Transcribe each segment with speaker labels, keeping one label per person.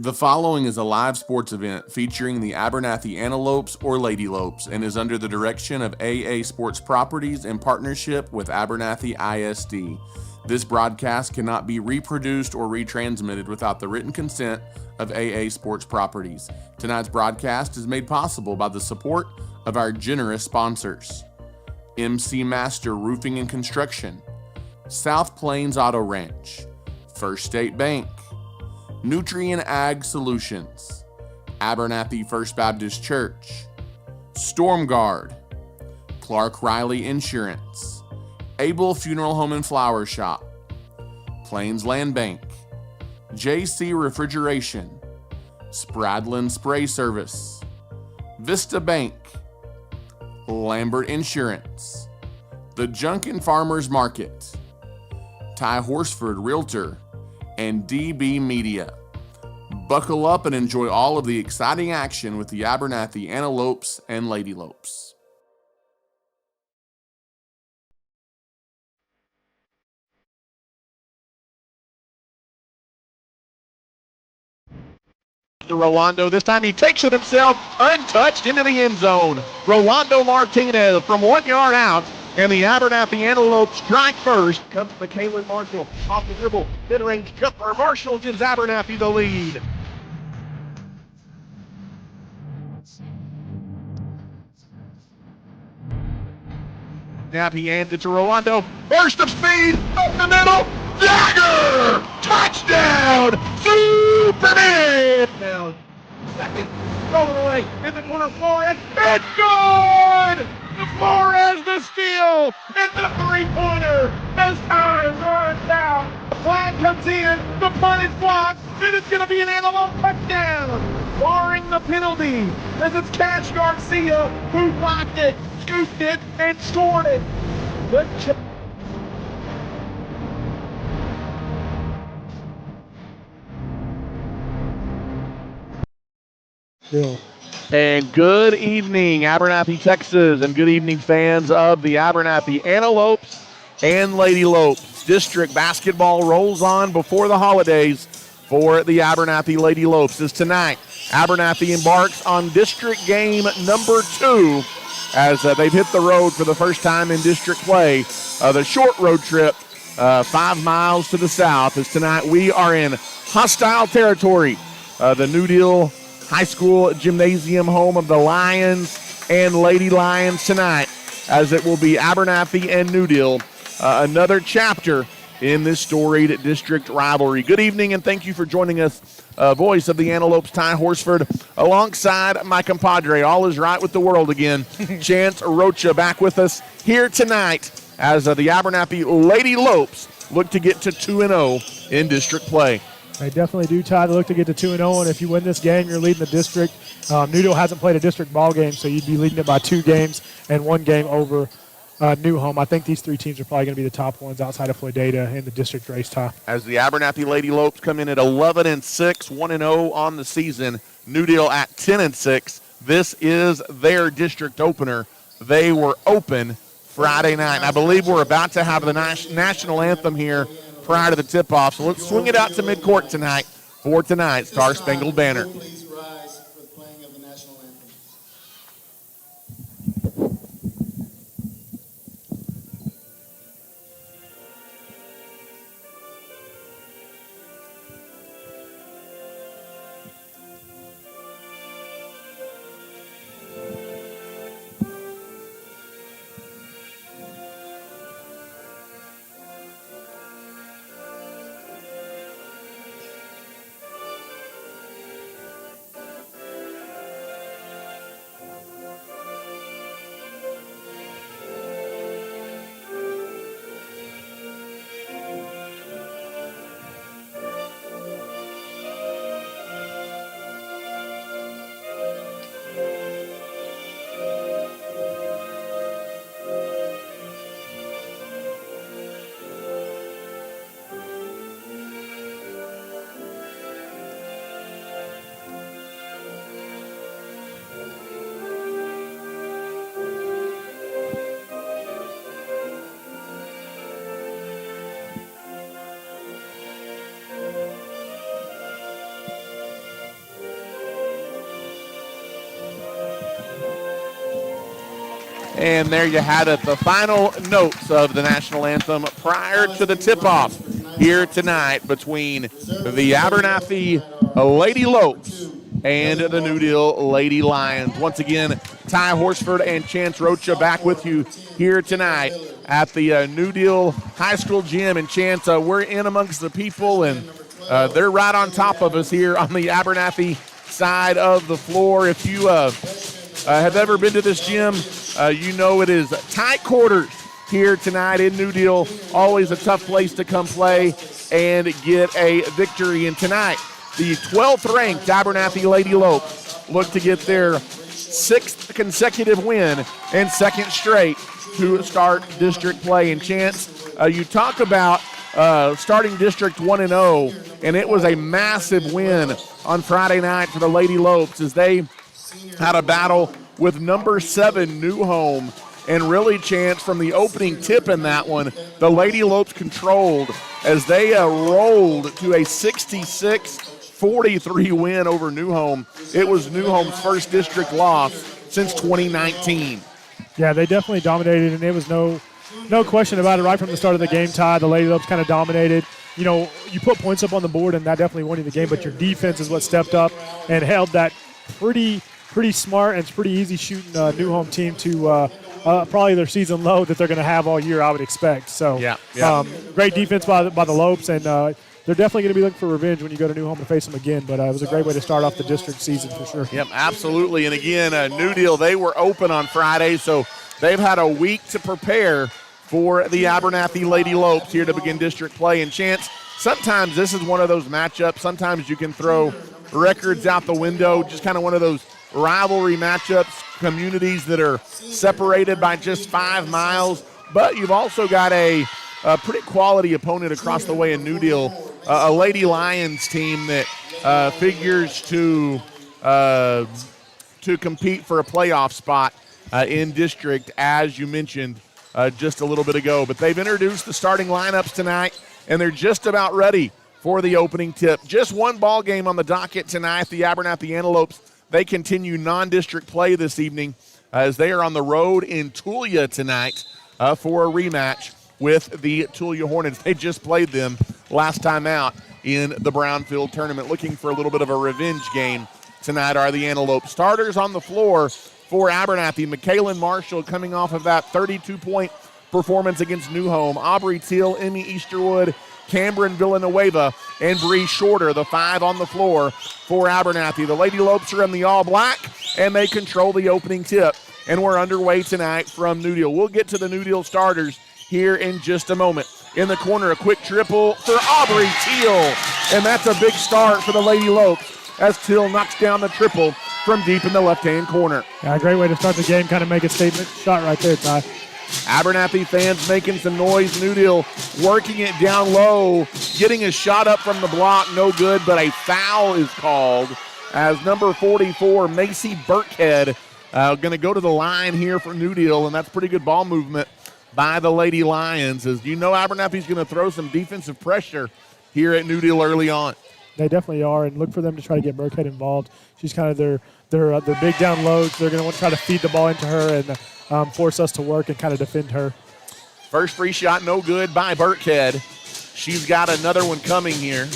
Speaker 1: The following is a live sports event featuring the Abernathy Antelopes or Lady Lopes and is under the direction of AA Sports Properties in partnership with Abernathy ISD. This broadcast cannot be reproduced or retransmitted without the written consent of AA Sports Properties. Tonight's broadcast is made possible by the support of our generous sponsors: MC Master Roofing and Construction, South Plains Auto Ranch, First State Bank, Nutrient Ag Solutions, Abernathy First Baptist Church, Storm Guard, Clark Riley Insurance, Able Funeral Home and Flower Shop, Plains Land Bank, JC Refrigeration, Spradlin Spray Service, Vista Bank, Lambert Insurance, The Junkin Farmers Market, Ty Horsford Realtor, and DB Media. Buckle up and enjoy all of the exciting action with the Abernathy Antelopes and Lady Lopes.
Speaker 2: To Rolando. This time he takes it himself, untouched, into the end zone. Rolando Martinez from 1 yard out, and the Abernathy Antelopes strike first. Comes McKaylin Marshall off the dribble. Mid-range jumper. Marshall gives Abernathy the lead. Snap, he hands it to Rolando. Burst of speed, up the middle. Dagger! Touchdown! Superman! Now, second, rolling away in the corner, Flores. It's good! Flores the steal! It's the three-pointer! As time runs out, the flag comes in, the punt is blocked, and it's going to be an Antelope touchdown! Barring the penalty, as it's Cash Garcia who blocked it, scooped it, and scored it. Good job. And good evening, Abernathy, Texas, and good evening, fans of the Abernathy Antelopes and Lady Lopes. District basketball rolls on before the holidays for the Abernathy Lady Lopes. As tonight, Abernathy embarks on district game number 2 as they've hit the road for the first time in district play. The short road trip, 5 miles to the south, as tonight we are in hostile territory. The New Deal High School Gymnasium, home of the Lions and Lady Lions tonight, as it will be Abernathy and New Deal, another chapter in this storied district rivalry. Good evening, and thank you for joining us. Voice of the Antelopes, Ty Horsford, alongside my compadre. All is right with the world again. Chance Rocha back with us here tonight as the Abernathy Lady Lopes look to get to 2-0 in district play.
Speaker 3: They definitely do, Ty. They look to get to 2-0, and if you win this game, you're leading the district. New Deal hasn't played a district ball game, so you'd be leading it by 2 games and 1 game over New Home. I think these 3 teams are probably going to be the top ones outside of Floydada in the district race, Ty.
Speaker 1: As the Abernathy Lady Lopes come in at 11-6, 1-0 on the season. New Deal at 10-6. This is their district opener. They were open Friday night, and I believe we're about to have the national anthem here prior to the tip-off. So let's swing it out to midcourt tonight for tonight's Star Spangled Banner.
Speaker 4: Please rise for the playing of the national anthem.
Speaker 2: And there you had it, the final notes of the national anthem prior to the tip-off here tonight between the Abernathy Lady Lopes and the New Deal Lady Lions. Once again, Ty Horsford and Chance Rocha back with you here tonight at the New Deal High School gym. And Chance, we're in amongst the people, and they're right on top of us here on the Abernathy side of the floor. If you have ever been to this gym, you know it is tight quarters here tonight in New Deal. Always a tough place to come play and get a victory. And tonight, the 12th ranked Abernathy Lady Lopes look to get their 6th consecutive win and 2nd straight to start district play. And Chance, you talk about starting District 1-0, and it was a massive win on Friday night for the Lady Lopes as they had a battle with number 7 New Home. And really, Chance, from the opening tip in that one, the Lady Lopes controlled as they rolled to a 66-43 win over New Home. It was New Home's first district loss since 2019.
Speaker 3: Yeah, they definitely dominated, and there was no question about it right from the start of the game. Ty, the Lady Lopes kind of dominated. You know, you put points up on the board, and that definitely won you the game, but your defense is what stepped up and held that pretty smart and pretty easy shooting New Home team to probably their season low that they're going to have all year, I would expect. So, great defense by the Lopes, and they're definitely going to be looking for revenge when you go to New Home to face them again. But it was a great way to start off the district season for sure.
Speaker 2: Yep, absolutely. And again, New Deal, they were open on Friday, so they've had a week to prepare for the Abernathy Lady Lopes here to begin district play. And Chance, sometimes this is one of those matchups. Sometimes you can throw records out the window, just kind of one of those rivalry matchups, communities that are separated by just 5 miles. But you've also got a pretty quality opponent across the way in New Deal, a Lady Lions team that figures to compete for a playoff spot in district, as you mentioned just a little bit ago. But they've introduced the starting lineups tonight, and they're just about ready for the opening tip. Just one ball game on the docket tonight. The Abernathy Antelopes, they continue non-district play this evening as they are on the road in Tulia tonight for a rematch with the Tulia Hornets. They just played them last time out in the Brownfield tournament. Looking for a little bit of a revenge game tonight are the Antelopes. Starters on the floor for Abernathy. McKaylin Marshall coming off of that 32-point performance against New Home. Aubrey Teal, Emmy Easterwood, Cameron Villanueva, and Bree Shorter, the 5 on the floor for Abernathy. The Lady Lopes are in the all-black, and they control the opening tip. And we're underway tonight from New Deal. We'll get to the New Deal starters here in just a moment. In the corner, a quick triple for Aubrey Teal, and that's a big start for the Lady Lopes as Teal knocks down the triple from deep in the left-hand corner.
Speaker 3: Yeah, a great way to start the game, kind of make a statement shot right there, Ty.
Speaker 2: Abernathy fans making some noise. New Deal working it down low, getting a shot up from the block, no good, but a foul is called as number 44, Macy Burkhead, going to go to the line here for New Deal, and that's pretty good ball movement by the Lady Lions. As you know, Abernathy's going to throw some defensive pressure here at New Deal early on.
Speaker 3: They definitely are, and look for them to try to get Burkhead involved. She's kind of their big down lows. They're going to want to try to feed the ball into her and force us to work and kind of defend her.
Speaker 2: First free shot, no good by Burkhead. She's got another one coming here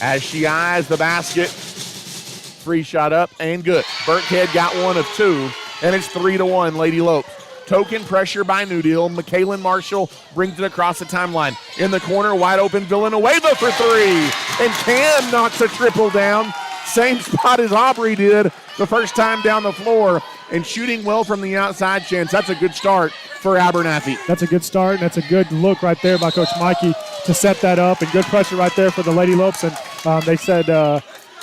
Speaker 2: as she eyes the basket. Free shot up and good. Burkhead got one of 2, and it's 3-1 Lady Lopes. Token pressure by New Deal. McKaylin Marshall brings it across the timeline. In the corner, wide open, Villanueva for 3. And Cam knocks a triple down. Same spot as Aubrey did the first time down the floor. And shooting well from the outside, Chance. That's a good start for Abernathy.
Speaker 3: That's a good start, and that's a good look right there by Coach Mikey to set that up. And good pressure right there for the Lady Lopes. And they said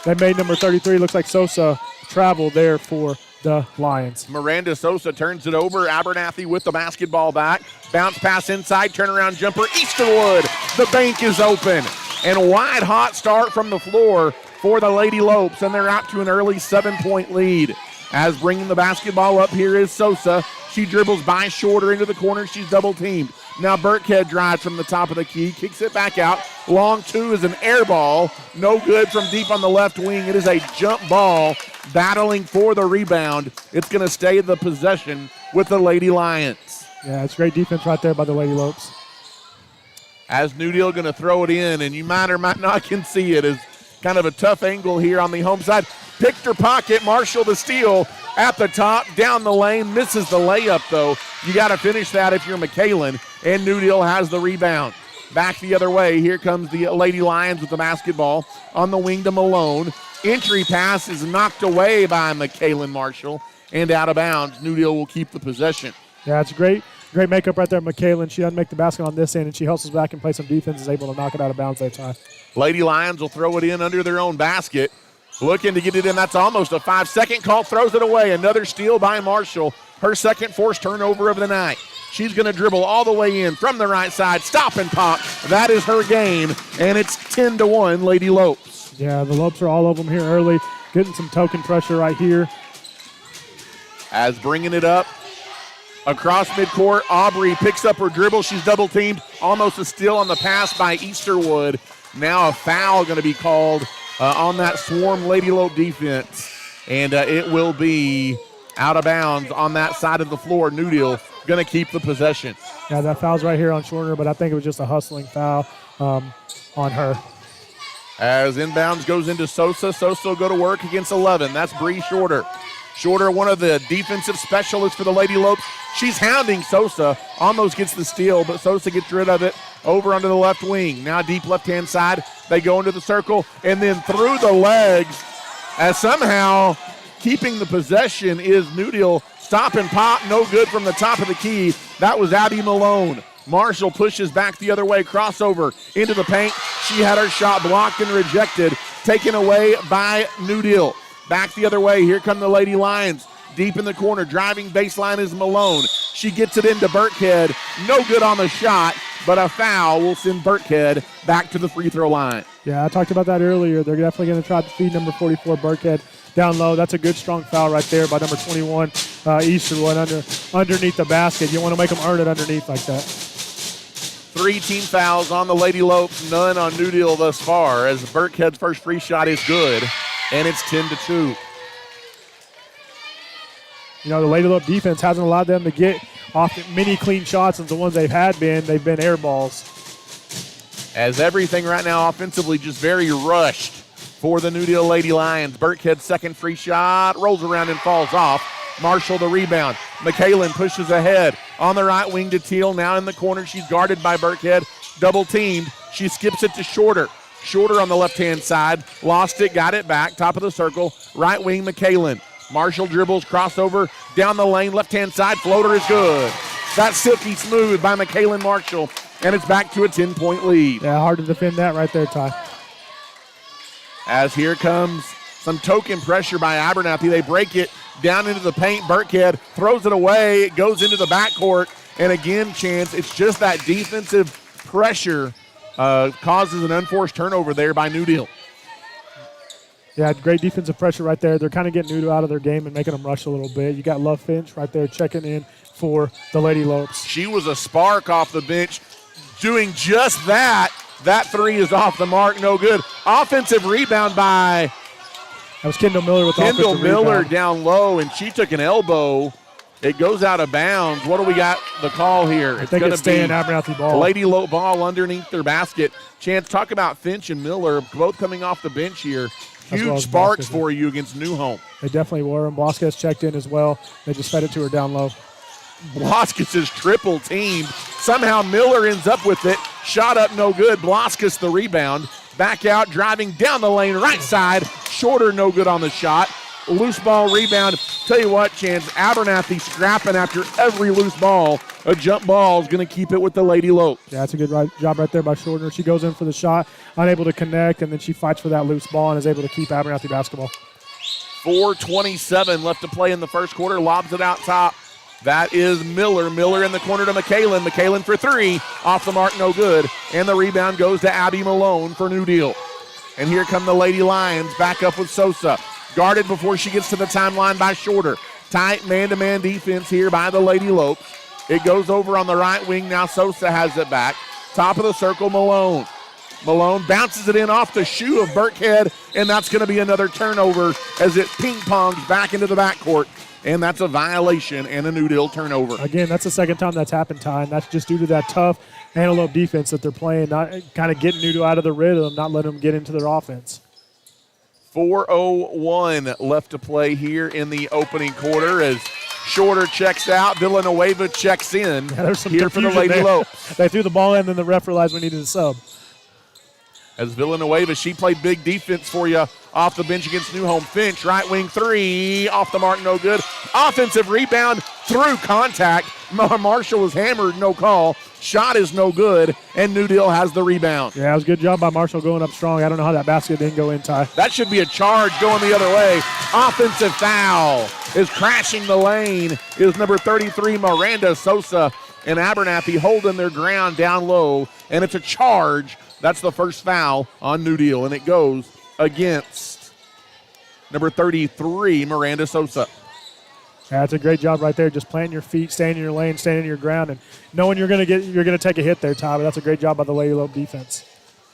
Speaker 3: they made number 33, looks like Sosa, travel there for the Lions.
Speaker 2: Miranda Sosa turns it over. Abernathy with the basketball back. Bounce pass inside, turnaround jumper. Easterwood, the bank is open. And wide hot start from the floor for the Lady Lopes, and they're out to an early 7-point lead. As bringing the basketball up here is Sosa. She dribbles by Shorter into the corner. She's double teamed. Now Burkhead drives from the top of the key, kicks it back out. Long 2 is an air ball. No good from deep on the left wing. It is a jump ball battling for the rebound. It's going to stay the possession with the Lady Lions.
Speaker 3: Yeah, it's great defense right there by the Lady Lopes.
Speaker 2: As New Deal going to throw it in, and you might or might not can see it as kind of a tough angle here on the home side. Picked her pocket, Marshall the steal at the top, down the lane, misses the layup though. You got to finish that if you're McKalen, and New Deal has the rebound. Back the other way, here comes the Lady Lions with the basketball on the wing to Malone. Entry pass is knocked away by McKalen Marshall and out of bounds. New Deal will keep the possession.
Speaker 3: Yeah, it's great makeup right there, McKalen. She doesn't make the basket on this end, and she hustles back and plays some defense, is able to knock it out of bounds that time.
Speaker 2: Lady Lions will throw it in under their own basket. Looking to get it in. That's almost a 5-second call. Throws it away. Another steal by Marshall. Her second forced turnover of the night. She's going to dribble all the way in from the right side. Stop and pop. That is her game, and it's 10-1 Lady Lopes.
Speaker 3: Yeah, the Lopes are all over them here early, getting some token pressure right here.
Speaker 2: As bringing it up across midcourt, Aubrey picks up her dribble. She's double teamed. Almost a steal on the pass by Easterwood. Now a foul going to be called on that swarm Lady Lope defense, and it will be out of bounds on that side of the floor. New Deal going to keep the possession.
Speaker 3: Yeah, that foul's right here on Shorter, but I think it was just a hustling foul on her.
Speaker 2: As inbounds goes into Sosa. Sosa will go to work against 11. That's Bree Shorter. Shorter, one of the defensive specialists for the Lady Lopes. She's hounding Sosa. Almost gets the steal, but Sosa gets rid of it. Over onto the left wing. Now deep left-hand side. They go into the circle and then through the legs. As somehow keeping the possession is New Deal. Stop and pop. No good from the top of the key. That was Abby Malone. Marshall pushes back the other way. Crossover into the paint. She had her shot blocked and rejected. Taken away by New Deal. Back the other way. Here come the Lady Lions. Deep in the corner. Driving baseline is Malone. She gets it into Burkhead. No good on the shot, but a foul will send Burkhead back to the free throw line.
Speaker 3: Yeah, I talked about that earlier. They're definitely going to try to feed number 44, Burkhead, down low. That's a good, strong foul right there by number 21, Easterwood, underneath the basket. You want to make them earn it underneath like that.
Speaker 2: 3 team fouls on the Lady Lopes, none on New Deal thus far, as Burkhead's first free shot is good, and it's 10-2.
Speaker 3: You know, the Lady Lope defense hasn't allowed them to get off many clean shots, and the ones they've been air balls.
Speaker 2: As everything right now offensively just very rushed for the New Deal Lady Lions. Burkhead's second free shot rolls around and falls off. Marshall the rebound. McKalen pushes ahead on the right wing to Teal. Now in the corner, she's guarded by Burkhead. Double teamed. She skips it to Shorter. Shorter on the left-hand side. Lost it, got it back. Top of the circle. Right wing, McKalen. Marshall dribbles, crossover, down the lane, left-hand side, floater is good. That's silky smooth by McKalen Marshall, and it's back to a 10-point lead.
Speaker 3: Yeah, hard to defend that right there, Ty.
Speaker 2: As here comes some token pressure by Abernathy. They break it down into the paint. Burkhead throws it away. It goes into the backcourt, and again, Chance, it's just that defensive pressure causes an unforced turnover there by New Deal.
Speaker 3: Yeah, great defensive pressure right there. They're kind of getting New Deal out of their game and making them rush a little bit. You got Love Finch right there checking in for the Lady Lopes.
Speaker 2: She was a spark off the bench doing just that. That three is off the mark, no good. Offensive rebound by
Speaker 3: that was Kendall Miller with the offensive
Speaker 2: Miller
Speaker 3: rebound.
Speaker 2: Down low, and she took an elbow. It goes out of bounds. What do we got the call here?
Speaker 3: I think it's staying Abernathy ball.
Speaker 2: Lady Lope ball underneath their basket. Chance, talk about Finch and Miller, both coming off the bench here. Huge sparks for you against New Home.
Speaker 3: They definitely were, and Blasquez checked in as well. They just fed it to her down low.
Speaker 2: Blasquez is triple teamed. Somehow Miller ends up with it. Shot up, no good. Blasquez the rebound. Back out, driving down the lane, right side. Shorter, no good on the shot. Loose ball rebound. Tell you what, Chance, Abernathy scrapping after every loose ball. A jump ball is going to keep it with the Lady Lope.
Speaker 3: Yeah, that's a good job right there by Shorter. She goes in for the shot, unable to connect, and then she fights for that loose ball and is able to keep Abernathy basketball.
Speaker 2: 4:27 left to play in the first quarter. Lobs it out top. That is Miller. Miller in the corner to McKalen. McKalen for three. Off the mark, no good. And the rebound goes to Abby Malone for New Deal. And here come the Lady Lions back up with Sosa. Guarded before she gets to the timeline by Shorter. Tight man-to-man defense here by the Lady Lopes. It goes over on the right wing. Now Sosa has it back. Top of the circle, Malone. Malone bounces it in off the shoe of Burkhead, and that's going to be another turnover as it ping-pongs back into the backcourt. And that's a violation and a New Deal turnover.
Speaker 3: Again, that's the second time that's happened, Ty, and that's just due to that tough Antelope defense that they're playing, not kind of getting New Deal out of the rhythm, not letting them get into their offense.
Speaker 2: 4:01 left to play here in the opening quarter as Shorter checks out. Villanueva checks in here for the Lady Lopes.
Speaker 3: They threw the ball in, and then the ref realized we needed a sub.
Speaker 2: As Villanueva, she played big defense for you off the bench against New Home. Finch, right wing three, off the mark, no good. Offensive rebound through contact. Marshall was hammered, no call. Shot is no good, and New Deal has the rebound.
Speaker 3: Yeah, it was a good job by Marshall going up strong. I don't know how that basket didn't go in, Ty.
Speaker 2: That should be a charge going the other way. Offensive foul is crashing the lane is number 33, Miranda Sosa, and Abernathy holding their ground down low, and it's a charge. That's the first foul on New Deal, and it goes against number 33, Miranda Sosa.
Speaker 3: Yeah, that's a great job right there. Just planting your feet, staying in your lane, staying in your ground, and knowing you're going to take a hit there, Ty. But that's a great job by the Lady Lope defense.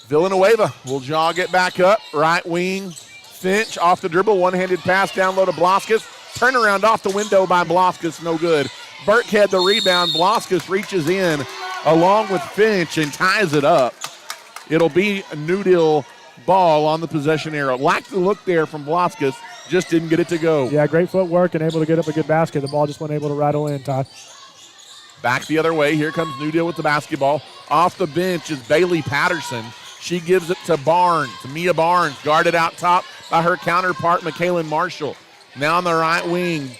Speaker 2: Villanueva will jog it back up. Right wing, Finch off the dribble, one-handed pass down low to Bloskus. Turnaround off the window by Bloskus, no good. Burkhead the rebound. Bloskus reaches in along with Finch and ties it up. It'll be a New Deal ball on the possession arrow. Lacked the look there from Bloskus. Just didn't get it to go.
Speaker 3: Yeah, great footwork and able to get up a good basket. The ball just wasn't able to rattle in, Todd.
Speaker 2: Back the other way. Here comes New Deal with the basketball. Off the bench is Bailey Patterson. She gives it to Barnes. Mia Barnes guarded out top by her counterpart, Michaelin Marshall. Now on the right wing,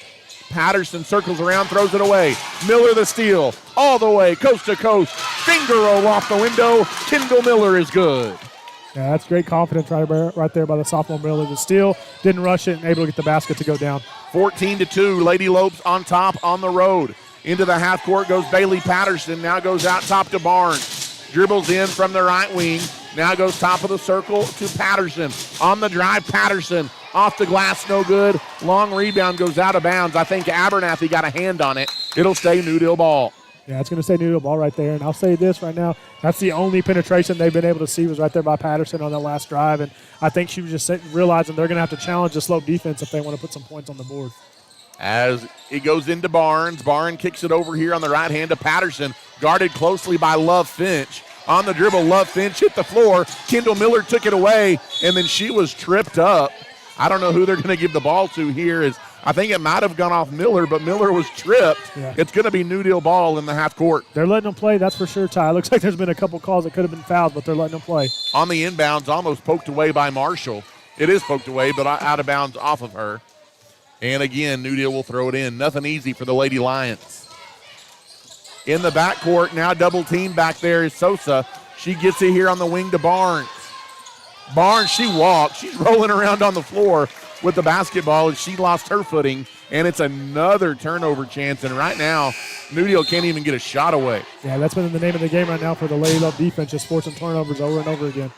Speaker 2: Patterson circles around, throws it away. Miller the steal, all the way, coast to coast. Finger roll off the window. Kendall Miller is good.
Speaker 3: Yeah, that's great confidence right there by the sophomore Miller. The steal, didn't rush it, and able to get the basket to go down.
Speaker 2: 14-2, Lady Lopes on top on the road. Into the half court goes Bailey Patterson. Now goes out top to Barnes. Dribbles in from the right wing. Now goes top of the circle to Patterson. On the drive, Patterson. Off the glass, no good. Long rebound goes out of bounds. I think Abernathy got a hand on it. It'll stay New Deal ball.
Speaker 3: Yeah, it's going to stay New Deal ball right there. And I'll say this right now, that's the only penetration they've been able to see was right there by Patterson on that last drive. And I think she was just realizing they're going to have to challenge the slope defense if they want to put some points on the board.
Speaker 2: As it goes into Barnes. Barnes kicks it over here on the right hand to Patterson. Guarded closely by Love Finch. On the dribble, Love Finch hit the floor. Kendall Miller took it away, and then she was tripped up. I don't know who they're going to give the ball to here. I think it might have gone off Miller, but Miller was tripped.
Speaker 3: Yeah.
Speaker 2: It's going to be New Deal ball in the half court.
Speaker 3: They're letting them play, that's for sure, Ty. Looks like there's been a couple calls that could have been fouled, but they're letting them play.
Speaker 2: On the inbounds, almost poked away by Marshall. It is poked away, but out of bounds off of her. And again, New Deal will throw it in. Nothing easy for the Lady Lions. In the backcourt, now double team back there is Sosa. She gets it here on the wing to Barnes. Barnes, she walks. She's rolling around on the floor with the basketball, and she lost her footing, and it's another turnover chance. And right now, New Deal can't even get a shot away.
Speaker 3: Yeah, that's been the name of the game right now for the Lady Lope defense, just forcing turnovers over and over again.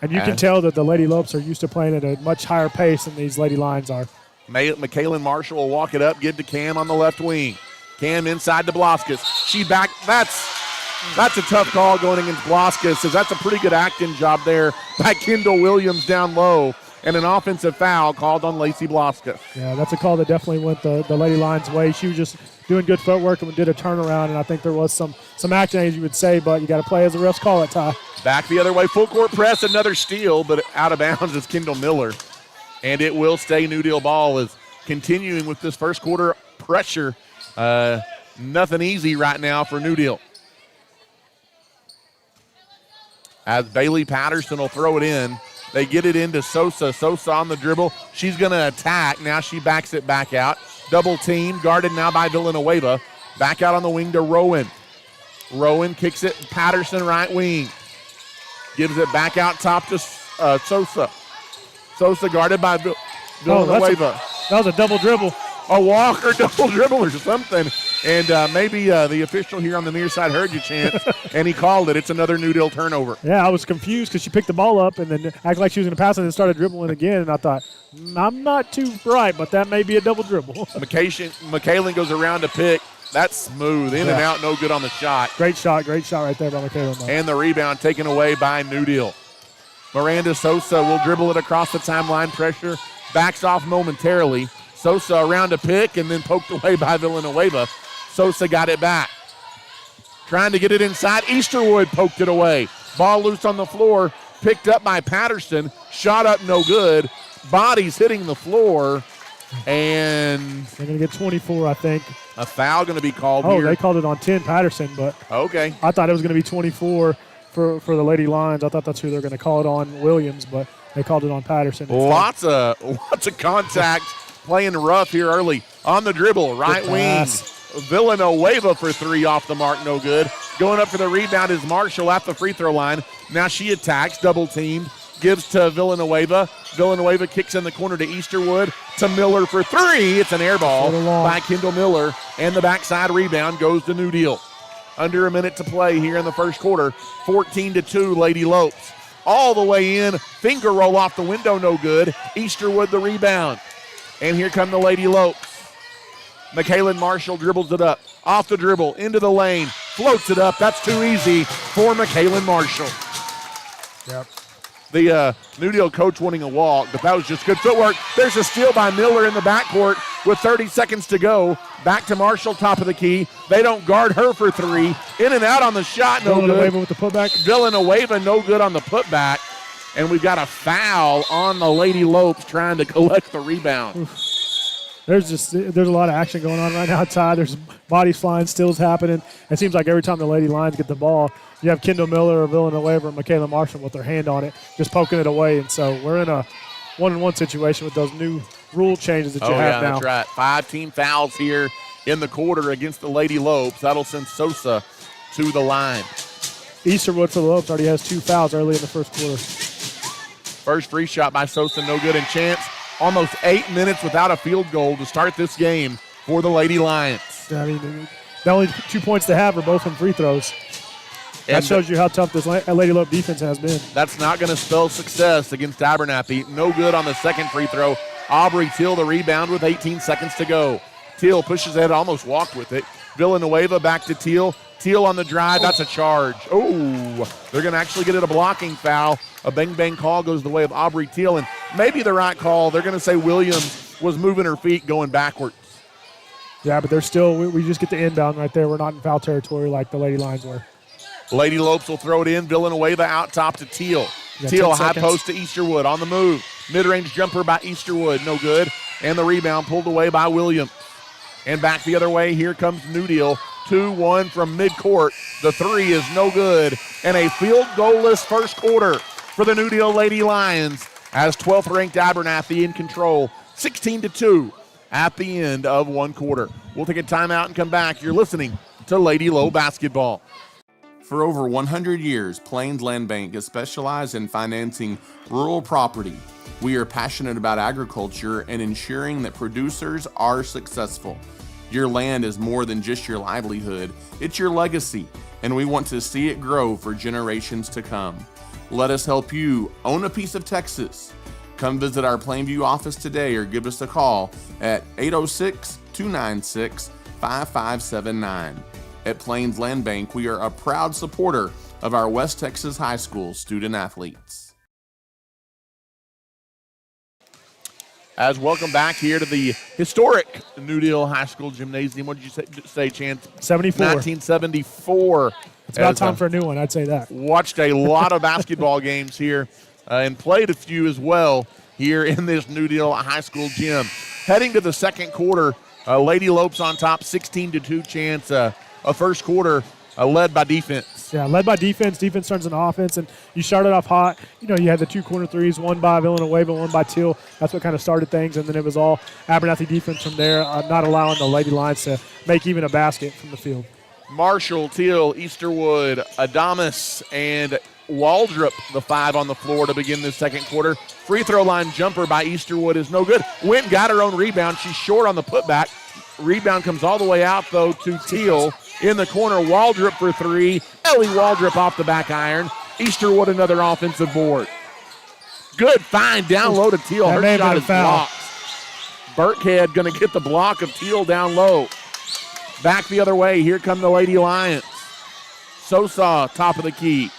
Speaker 3: And you can tell that the Lady Lopes are used to playing at a much higher pace than these Lady Lions are.
Speaker 2: Michaelin Marshall will walk it up, give to Cam on the left wing. Cam inside to Bloskus. She back. That's a tough call going against Bloskus, as that's a pretty good acting job there by Kendall Williams down low. And an offensive foul called on Lacey Bloskus.
Speaker 3: Yeah, that's a call that definitely went the Lady Lions' way. She was just doing good footwork and did a turnaround, and I think there was some action, as you would say, but you got to play as the refs call it, Ty.
Speaker 2: Back the other way, full court press, another steal, but out of bounds is Kendall Miller. And it will stay New Deal ball, is continuing with this first quarter pressure. Nothing easy right now for New Deal. As Bailey Patterson will throw it in. They get it into Sosa. Sosa on the dribble. She's going to attack. Now she backs it back out. Double team, guarded now by Villanueva. Back out on the wing to Rowan. Rowan kicks it. Patterson right wing. Gives it back out top to Sosa. Sosa guarded by Villanueva.
Speaker 3: That was a double dribble.
Speaker 2: A walk or double dribble or something. And maybe the official here on the near side heard you chant, and he called it. It's another New Deal turnover.
Speaker 3: Yeah, I was confused because she picked the ball up and then acted like she was going to pass it and then started dribbling again. And I thought, I'm not too bright, but that may be a double dribble.
Speaker 2: Michaelin goes around to pick That's smooth. In and out, no good on the shot.
Speaker 3: Great shot right there by Michaela.
Speaker 2: And the rebound taken away by New Deal. Miranda Sosa will dribble it across the timeline. Pressure backs off momentarily. Sosa around a pick and then poked away by Villanueva. Sosa got it back. Trying to get it inside. Easterwood poked it away. Ball loose on the floor. Picked up by Patterson. Shot up no good. Bodies hitting the floor. And
Speaker 3: they're going to get 24, I think.
Speaker 2: A foul going to be called
Speaker 3: here.
Speaker 2: Oh,
Speaker 3: they called it on 10 Patterson, but
Speaker 2: okay.
Speaker 3: I thought it was going to be 24 for the Lady Lions. I thought that's who they're going to call it on, Williams, but they called it on Patterson.
Speaker 2: Lots of contact, playing rough here early. On the dribble, right wing. Villanueva for three off the mark, no good. Going up for the rebound is Marshall at the free throw line. Now she attacks, double teamed. Gives to Villanueva. Villanueva kicks in the corner to Easterwood. To Miller for three. It's an air ball by Kendall Miller. And the backside rebound goes to New Deal. Under a minute to play here in the first quarter. 14-2, Lady Lopes. All the way in. Finger roll off the window, no good. Easterwood the rebound. And here come the Lady Lopes. Michaela Marshall dribbles it up. Off the dribble, into the lane. Floats it up. That's too easy for Michaela Marshall.
Speaker 3: Yep.
Speaker 2: The New Deal coach wanting a walk, but that was just good footwork. There's a steal by Miller in the backcourt with 30 seconds to go. Back to Marshall, top of the key. They don't guard her for three. In and out on the shot, no good.
Speaker 3: Villanueva with the putback.
Speaker 2: Villanueva, no good on the putback. And we've got a foul on the Lady Lopes trying to collect the rebound.
Speaker 3: Oof. There's a lot of action going on right now, Ty. There's bodies flying, steals happening. It seems like every time the Lady Lions get the ball, you have Kendall Miller or Villanueva or Michaela Marshall with their hand on it, just poking it away. And so we're in a one-on-one situation with those new rule changes that you have now.
Speaker 2: That's right. 5 team fouls here in the quarter against the Lady Lopes. That'll send Sosa to the line.
Speaker 3: Easterwood for the Lopes already has 2 fouls early in the first quarter.
Speaker 2: First free shot by Sosa, no good. And Chance, almost 8 minutes without a field goal to start this game for the Lady Lions.
Speaker 3: I mean, the only 2 points they have are both from free throws. That shows you how tough this Lady Lope defense has been.
Speaker 2: That's not going to spell success against Abernathy. No good on the second free throw. Aubrey Teal the rebound with 18 seconds to go. Teal pushes ahead, almost walked with it. Villanueva back to Teal. Teal on the drive. That's a charge. Oh, they're going to actually get it a blocking foul. A bang-bang call goes the way of Aubrey Teal, and maybe the right call. They're going to say Williams was moving her feet going backwards.
Speaker 3: Yeah, but they're still, we just get the inbound right there. We're not in foul territory like the Lady Lions were.
Speaker 2: Lady Lopes will throw it in. Villanueva out top to Teal. Teal high post to Easterwood on the move. Mid-range jumper by Easterwood, no good. And the rebound pulled away by Williams. And back the other way, here comes New Deal. 2-1 from midcourt. The three is no good. And a field goalless first quarter for the New Deal Lady Lions as 12th ranked Abernathy in control. 16-2 at the end of one quarter. We'll take a timeout and come back. You're listening to Lady Low Basketball.
Speaker 1: For over 100 years, Plains Land Bank has specialized in financing rural property. We are passionate about agriculture and ensuring that producers are successful. Your land is more than just your livelihood, it's your legacy, and we want to see it grow for generations to come. Let us help you own a piece of Texas. Come visit our Plainview office today or give us a call at 806-296-5579. At Plains Land Bank, we are a proud supporter of our West Texas High School student athletes.
Speaker 2: As welcome back here to the historic New Deal High School Gymnasium. What did you say, Chance?
Speaker 3: 74.
Speaker 2: 1974.
Speaker 3: It's about time for a new one, I'd say that.
Speaker 2: Watched a lot of basketball games here and played a few as well here in this New Deal High School gym. Heading to the second quarter, Lady Lopes on top, 16-2 Chance. A first quarter led by defense.
Speaker 3: Yeah, led by defense. Defense turns into offense, and you started off hot. You know, you had the 2 corner threes, one by Villanueva, one by Teal. That's what kind of started things, and then it was all Abernathy defense from there, not allowing the Lady Lions to make even a basket from the field.
Speaker 2: Marshall, Teal, Easterwood, Adamas, and Waldrop, the 5 on the floor to begin this second quarter. Free throw line jumper by Easterwood is no good. Wynn got her own rebound. She's short on the putback. Rebound comes all the way out, though, to Teal. In the corner, Waldrop for 3. Ellie Waldrop off the back iron. Easterwood another offensive board. Good find down low to Teal. Her shot is blocked. Burkhead going to get the block of Teal down low. Back the other way. Here come the Lady Lions. Sosa, top of the key.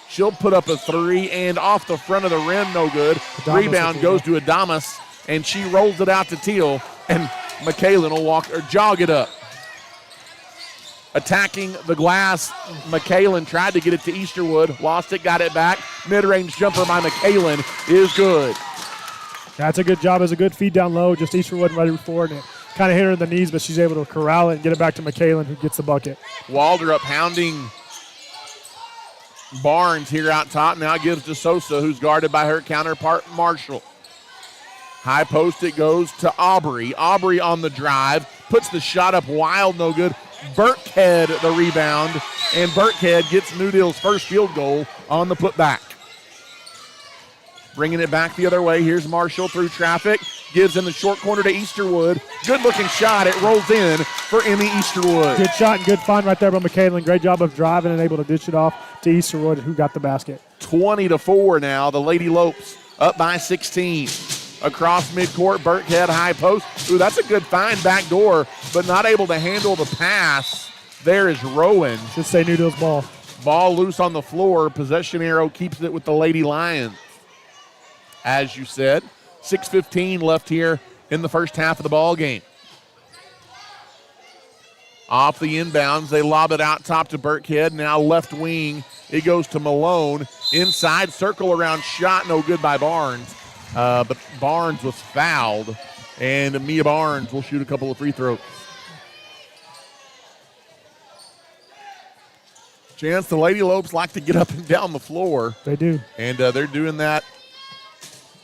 Speaker 2: She'll put up a three, and off the front of the rim, no good. Rebound goes to Adamas, and she rolls it out to Teal, and McKalen will jog it up. Attacking the glass, McKalen tried to get it to Easterwood, lost it, got it back. Mid-range jumper by McKalen is good.
Speaker 3: That's a good job. It's a good feed down low. Just Easterwood ready for it. And it kind of hit her in the knees, but she's able to corral it and get it back to McKalen, who gets the bucket.
Speaker 2: Waldrop pounding Barnes here out top. Now gives to Sosa, who's guarded by her counterpart, Marshall. High post, it goes to Aubrey. Aubrey on the drive, puts the shot up wild, no good. Burkhead the rebound, and Burkhead gets New Deal's first field goal on the putback. Bringing it back the other way. Here's Marshall through traffic. Gives in the short corner to Easterwood. Good-looking shot. It rolls in for Emmy Easterwood.
Speaker 3: Good shot and good find right there by McKalen. Great job of driving and able to dish it off to Easterwood, who got the basket.
Speaker 2: 20-4 now. The Lady Lopes up by 16. Across midcourt, Burkhead high post. Ooh, that's a good find back door, but not able to handle the pass. There is Rowan.
Speaker 3: Should say New Deal's ball.
Speaker 2: Ball loose on the floor. Possession arrow keeps it with the Lady Lions. As you said, 6:15 left here in the first half of the ball game. Off the inbounds, they lob it out top to Burkhead. Now left wing, it goes to Malone. Inside circle around shot, no good by Barnes. But Barnes was fouled, and Mia Barnes will shoot a couple of free throws. Chance, the Lady Lopes like to get up and down the floor.
Speaker 3: They do.
Speaker 2: And they're doing that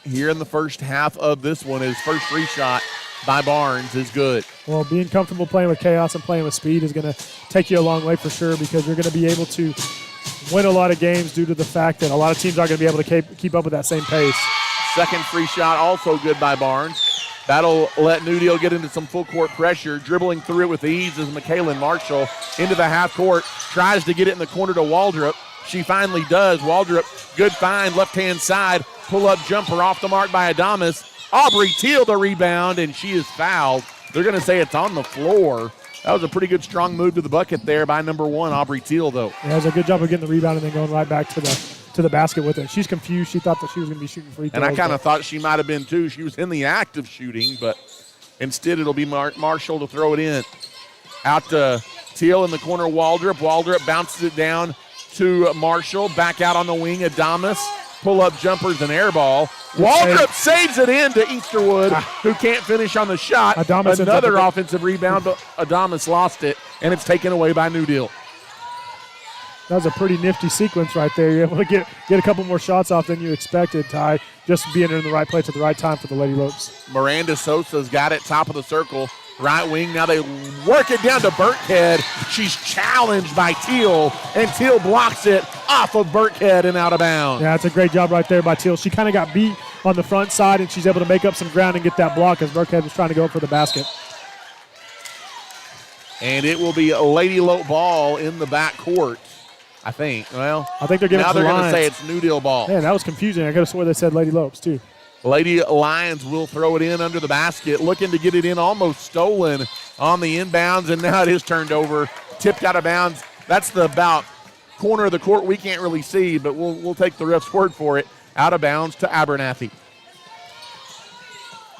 Speaker 2: here in the first half of this one. His first free shot by Barnes is good.
Speaker 3: Well, being comfortable playing with chaos and playing with speed is going to take you a long way for sure, because you're going to be able to win a lot of games due to the fact that a lot of teams aren't going to be able to keep up with that same pace.
Speaker 2: Second free shot also good by Barnes. That'll let New Deal get into some full court pressure. Dribbling through it with ease is McKalen Marshall into the half court. Tries to get it in the corner to Waldrop. She finally does. Waldrop, good find, left-hand side. Pull-up jumper off the mark by Adamas. Aubrey Teal the rebound, and she is fouled. They're going to say it's on the floor. That was a pretty good strong move to the bucket there by number 1, Aubrey Teal, though.
Speaker 3: Yeah, it was a good job of getting the rebound and then going right back to the basket with it. She's confused. She thought that she was going to be shooting free throws.
Speaker 2: And I kind of thought she might have been, too. She was in the act of shooting, but instead it'll be Marshall to throw it in. Out to Teal in the corner, Waldrop. Waldrop bounces it down to Marshall. Back out on the wing, Adamas. Pull-up jumpers and air ball. Waldrop saves it in to Easterwood, who can't finish on the shot.
Speaker 3: Adamas
Speaker 2: Another offensive rebound, but Adamas lost it, and it's taken away by New Deal.
Speaker 3: That was a pretty nifty sequence right there. You're able to get a couple more shots off than you expected, Ty, just being in the right place at the right time for the Lady Lopes.
Speaker 2: Miranda Sosa's got it, top of the circle. Right wing, now they work it down to Burkhead. She's challenged by Teal, and Teal blocks it off of Burkhead and out of bounds.
Speaker 3: Yeah, it's a great job right there by Teal. She kind of got beat on the front side, and she's able to make up some ground and get that block as Burkhead was trying to go for the basket.
Speaker 2: And it will be a Lady Lope ball in the back court, I think. Well,
Speaker 3: I think they're giving
Speaker 2: now
Speaker 3: it to
Speaker 2: they're going to
Speaker 3: Lions.
Speaker 2: say it's New Deal ball.
Speaker 3: Man, that was confusing. I could have swore they said Lady Lopes, too.
Speaker 2: Lady Lions will throw it in under the basket, looking to get it in, almost stolen on the inbounds, and now it is turned over, tipped out of bounds. That's the about corner of the court we can't really see, but we'll take the ref's word for it. Out of bounds to Abernathy.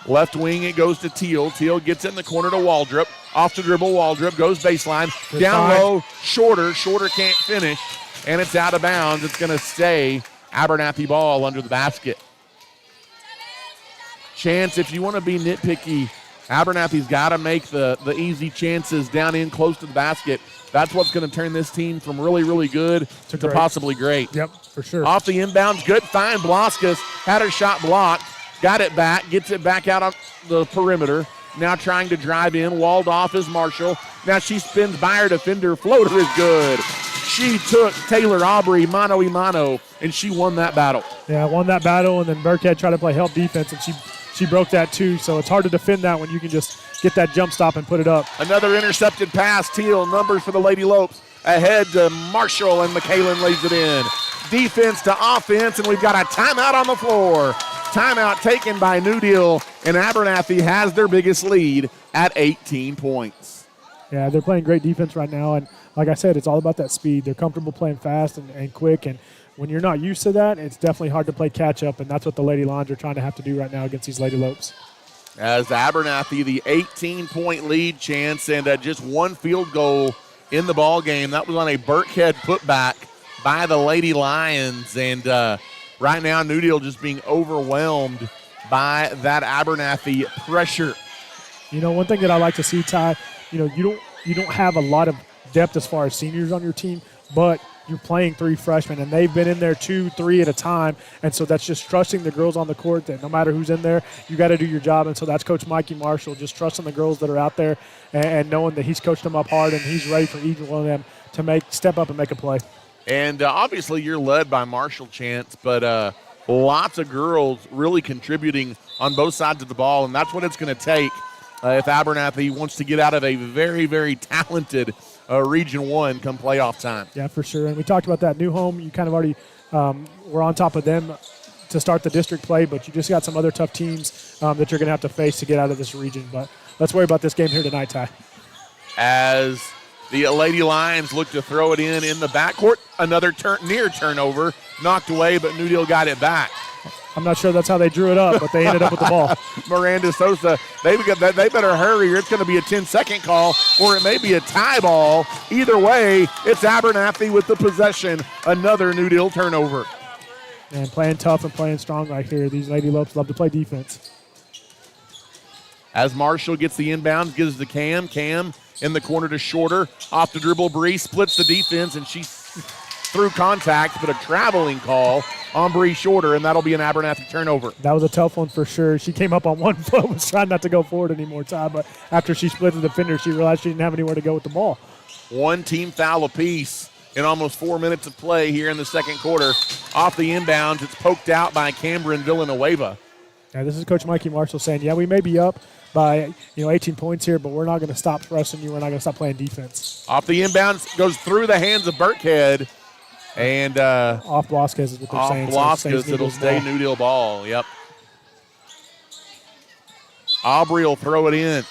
Speaker 2: Left wing, it goes to Teal. Teal gets it in the corner to Waldrop. Off to dribble, Waldrop goes baseline.
Speaker 3: Good
Speaker 2: Down
Speaker 3: find.
Speaker 2: low, Shorter. Shorter can't finish, and it's out of bounds. It's going to stay Abernathy ball under the basket. Chance, if you want to be nitpicky, Abernathy's got to make the easy chances down in close to the basket. That's what's going to turn this team from really, really good to
Speaker 3: great.
Speaker 2: possibly great.
Speaker 3: Yep, for sure.
Speaker 2: Off the inbounds, good find. Blaskus had her shot blocked, got it back, gets it back out on the perimeter. Now trying to drive in. Walled off is Marshall. Now she spins by her defender. Floater is good. She took Taylor Aubrey mano-a-mano, and she won that battle.
Speaker 3: Yeah, won that battle, and then Burkhead tried to play help defense, and she broke that too. So it's hard to defend that when you can just get that jump stop and put it up.
Speaker 2: Another intercepted pass. Teal, numbers for the Lady Lopes. Ahead to Marshall, and McKalen lays it in. Defense to offense, and we've got a timeout on the floor. Timeout taken by New Deal, and Abernathy has their biggest lead at 18 points.
Speaker 3: Yeah, they're playing great defense right now, and like I said, it's all about that speed. They're comfortable playing fast and quick, and when you're not used to that, it's definitely hard to play catch-up, and that's what the Lady Lions are trying to have to do right now against these Lady Lopes.
Speaker 2: As Abernathy, the 18-point lead chance, and just one field goal in the ball game. That was on a Burkhead putback by the Lady Lions, and right now New Deal just being overwhelmed by that Abernathy pressure.
Speaker 3: You know, one thing that I like to see, Ty, you don't have a lot of depth as far as seniors on your team, but you're playing 3 freshmen, and they've been in there 2, 3 at a time, and so that's just trusting the girls on the court that no matter who's in there, you got to do your job, and so that's Coach Mikey Marshall, just trusting the girls that are out there and knowing that he's coached them up hard and he's ready for each one of them to step up and make a play.
Speaker 2: And obviously you're led by Marshall Chance, but lots of girls really contributing on both sides of the ball, and that's what it's going to take if Abernathy wants to get out of a very, very talented Region 1 come playoff time.
Speaker 3: Yeah, for sure. And we talked about that. New home, you kind of already were on top of them to start the district play, but you just got some other tough teams that you're going to have to face to get out of this region. But let's worry about this game here tonight, Ty.
Speaker 2: As the Lady Lions look to throw it in the backcourt, another near turnover, knocked away, but New Deal got it back.
Speaker 3: I'm not sure that's how they drew it up, but they ended up with the ball.
Speaker 2: Miranda Sosa, they better hurry or it's going to be a 10-second call or it may be a tie ball. Either way, it's Abernathy with the possession. Another New Deal turnover.
Speaker 3: And playing tough and playing strong right here. These Lady Lopes love to play defense.
Speaker 2: As Marshall gets the inbound, gives the Cam. Cam in the corner to Shorter. Off the dribble, Bree splits the defense, and she's through contact, but a traveling call on Bree Shorter, and that'll be an Abernathy turnover.
Speaker 3: That was a tough one for sure. She came up on one foot, was trying not to go forward anymore, Ty, but after she split the defender, she realized she didn't have anywhere to go with the ball.
Speaker 2: One team foul apiece in almost 4 minutes of play here in the second quarter. Off the inbounds, it's poked out by Cameron Villanueva.
Speaker 3: Yeah, this is Coach Mikey Marshall saying, yeah, we may be up by 18 points here, but we're not going to stop pressing you. We're not going to stop playing defense.
Speaker 2: Off the inbounds, goes through the hands of Burkhead. And
Speaker 3: off Blasquez is what they're saying.
Speaker 2: Off Blasquez, so it'll stay New Deal ball. Yep. Aubrey will throw it in.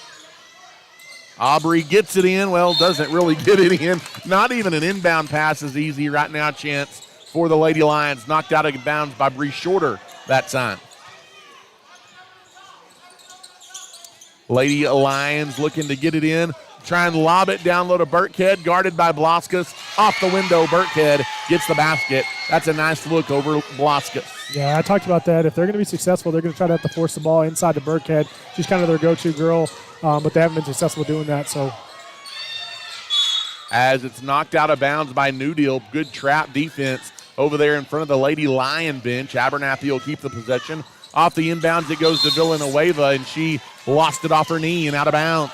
Speaker 2: Aubrey gets it in. Well, doesn't really get it in. Not even an inbound pass is easy right now. Chance for the Lady Lions. Knocked out of bounds by Bree Shorter that time. Lady Lions looking to get it in. Try and lob it down low to Burkhead, guarded by Blasquez. Off the window, Burkhead gets the basket. That's a nice look over Blasquez.
Speaker 3: Yeah, I talked about that. If they're going to be successful, they're going to try to have to force the ball inside to Burkhead. She's kind of their go-to girl, but they haven't been successful doing that. So,
Speaker 2: as it's knocked out of bounds by New Deal, good trap defense over there in front of the Lady Lion bench. Abernathy will keep the possession. Off the inbounds, it goes to Villanueva, and she lost it off her knee and out of bounds.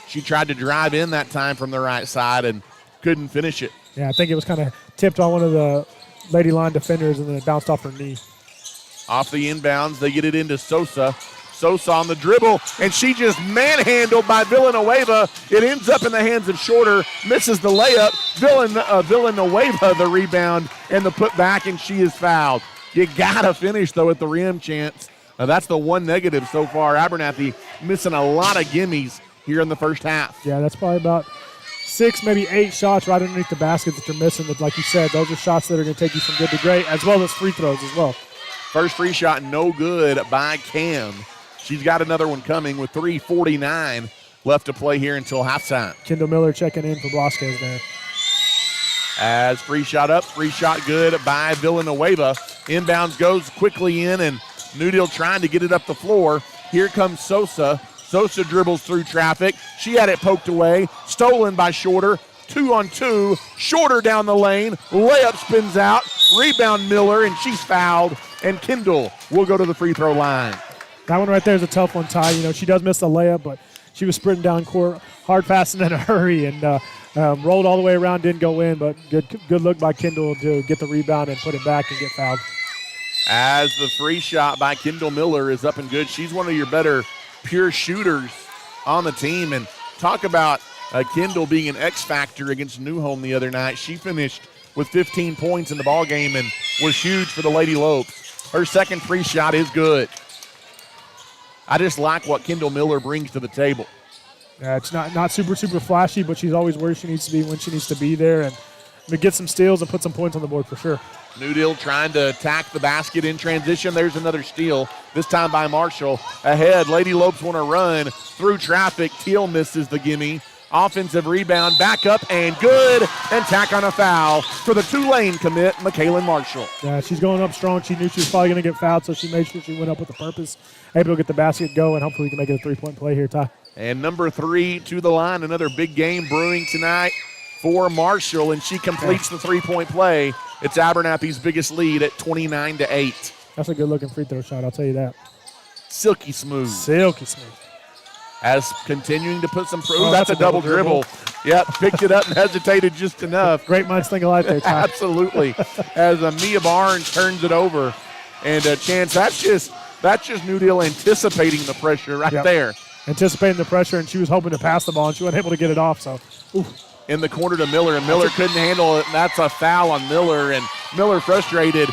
Speaker 2: She tried to drive in that time from the right side and couldn't finish it.
Speaker 3: Yeah, I think it was kind of tipped on one of the Lady Line defenders, and then it bounced off her knee.
Speaker 2: Off the inbounds, they get it into Sosa. Sosa on the dribble, and she just manhandled by Villanueva. It ends up in the hands of Shorter, misses the layup. Villanueva the rebound and the putback, and she is fouled. You got to finish, though, at the rim, Chance. That's the one negative so far. Abernathy missing a lot of gimmies here in the first half.
Speaker 3: Yeah, that's probably about 6, maybe 8 shots right underneath the basket that you're missing. That, like you said, those are shots that are going to take you from good to great, as well as free throws as well.
Speaker 2: First free shot, no good by Cam. She's got another one coming with 3:49 left to play here until halftime.
Speaker 3: Kendall Miller checking in for Blasquez there.
Speaker 2: As free shot up, free shot good by Villanueva. Inbounds goes quickly in, and New Deal trying to get it up the floor. Here comes Sosa. Sosa dribbles through traffic. She had it poked away. Stolen by Shorter. 2-on-2. Shorter down the lane. Layup spins out. Rebound Miller, and she's fouled. And Kendall will go to the free throw line.
Speaker 3: That one right there is a tough one, Ty. You know, she does miss the layup, but she was sprinting down court hard, fast, and in a hurry, and rolled all the way around, didn't go in, but good look by Kendall to get the rebound and put it back and get fouled.
Speaker 2: As the free shot by Kendall Miller is up and good. She's one of your better pure shooters on the team. And talk about Kendall being an X factor against New Home the other night. She finished with 15 points in the ball game and was huge for the Lady Lopes. Her second free shot is good. I just like what Kendall Miller brings to the table.
Speaker 3: It's not super flashy, but she's always where she needs to be when she needs to be there, and get some steals and put some points on the board for sure.
Speaker 2: New Deal trying to attack the basket in transition. There's another steal, this time by Marshall. Ahead, Lady Lopes want to run through traffic. Teal misses the gimme. Offensive rebound, back up and good, and tack on a foul for the Tulane commit, McKaylin Marshall.
Speaker 3: Yeah, she's going up strong. She knew she was probably going to get fouled, so she made sure she went up with a purpose, able to get the basket go, and hopefully we can make it a three-point play here, Ty.
Speaker 2: And number 3 to the line, another big game brewing tonight for Marshall, and she completes the three-point play. It's Abernathy's biggest lead at 29-8.
Speaker 3: That's a good-looking free throw shot, I'll tell you that.
Speaker 2: Silky smooth.
Speaker 3: Silky smooth.
Speaker 2: As continuing to put some that's a double dribble. Yep, picked it up and hesitated just enough.
Speaker 3: Great minds think alike there, Ty.
Speaker 2: Absolutely. As Mia Barnes turns it over. And Chance, that's just New Deal anticipating the pressure right there.
Speaker 3: Anticipating the pressure, and she was hoping to pass the ball, and she wasn't able to get it off. So,
Speaker 2: in the corner to Miller, and Miller couldn't handle it, and that's a foul on Miller. And Miller, frustrated,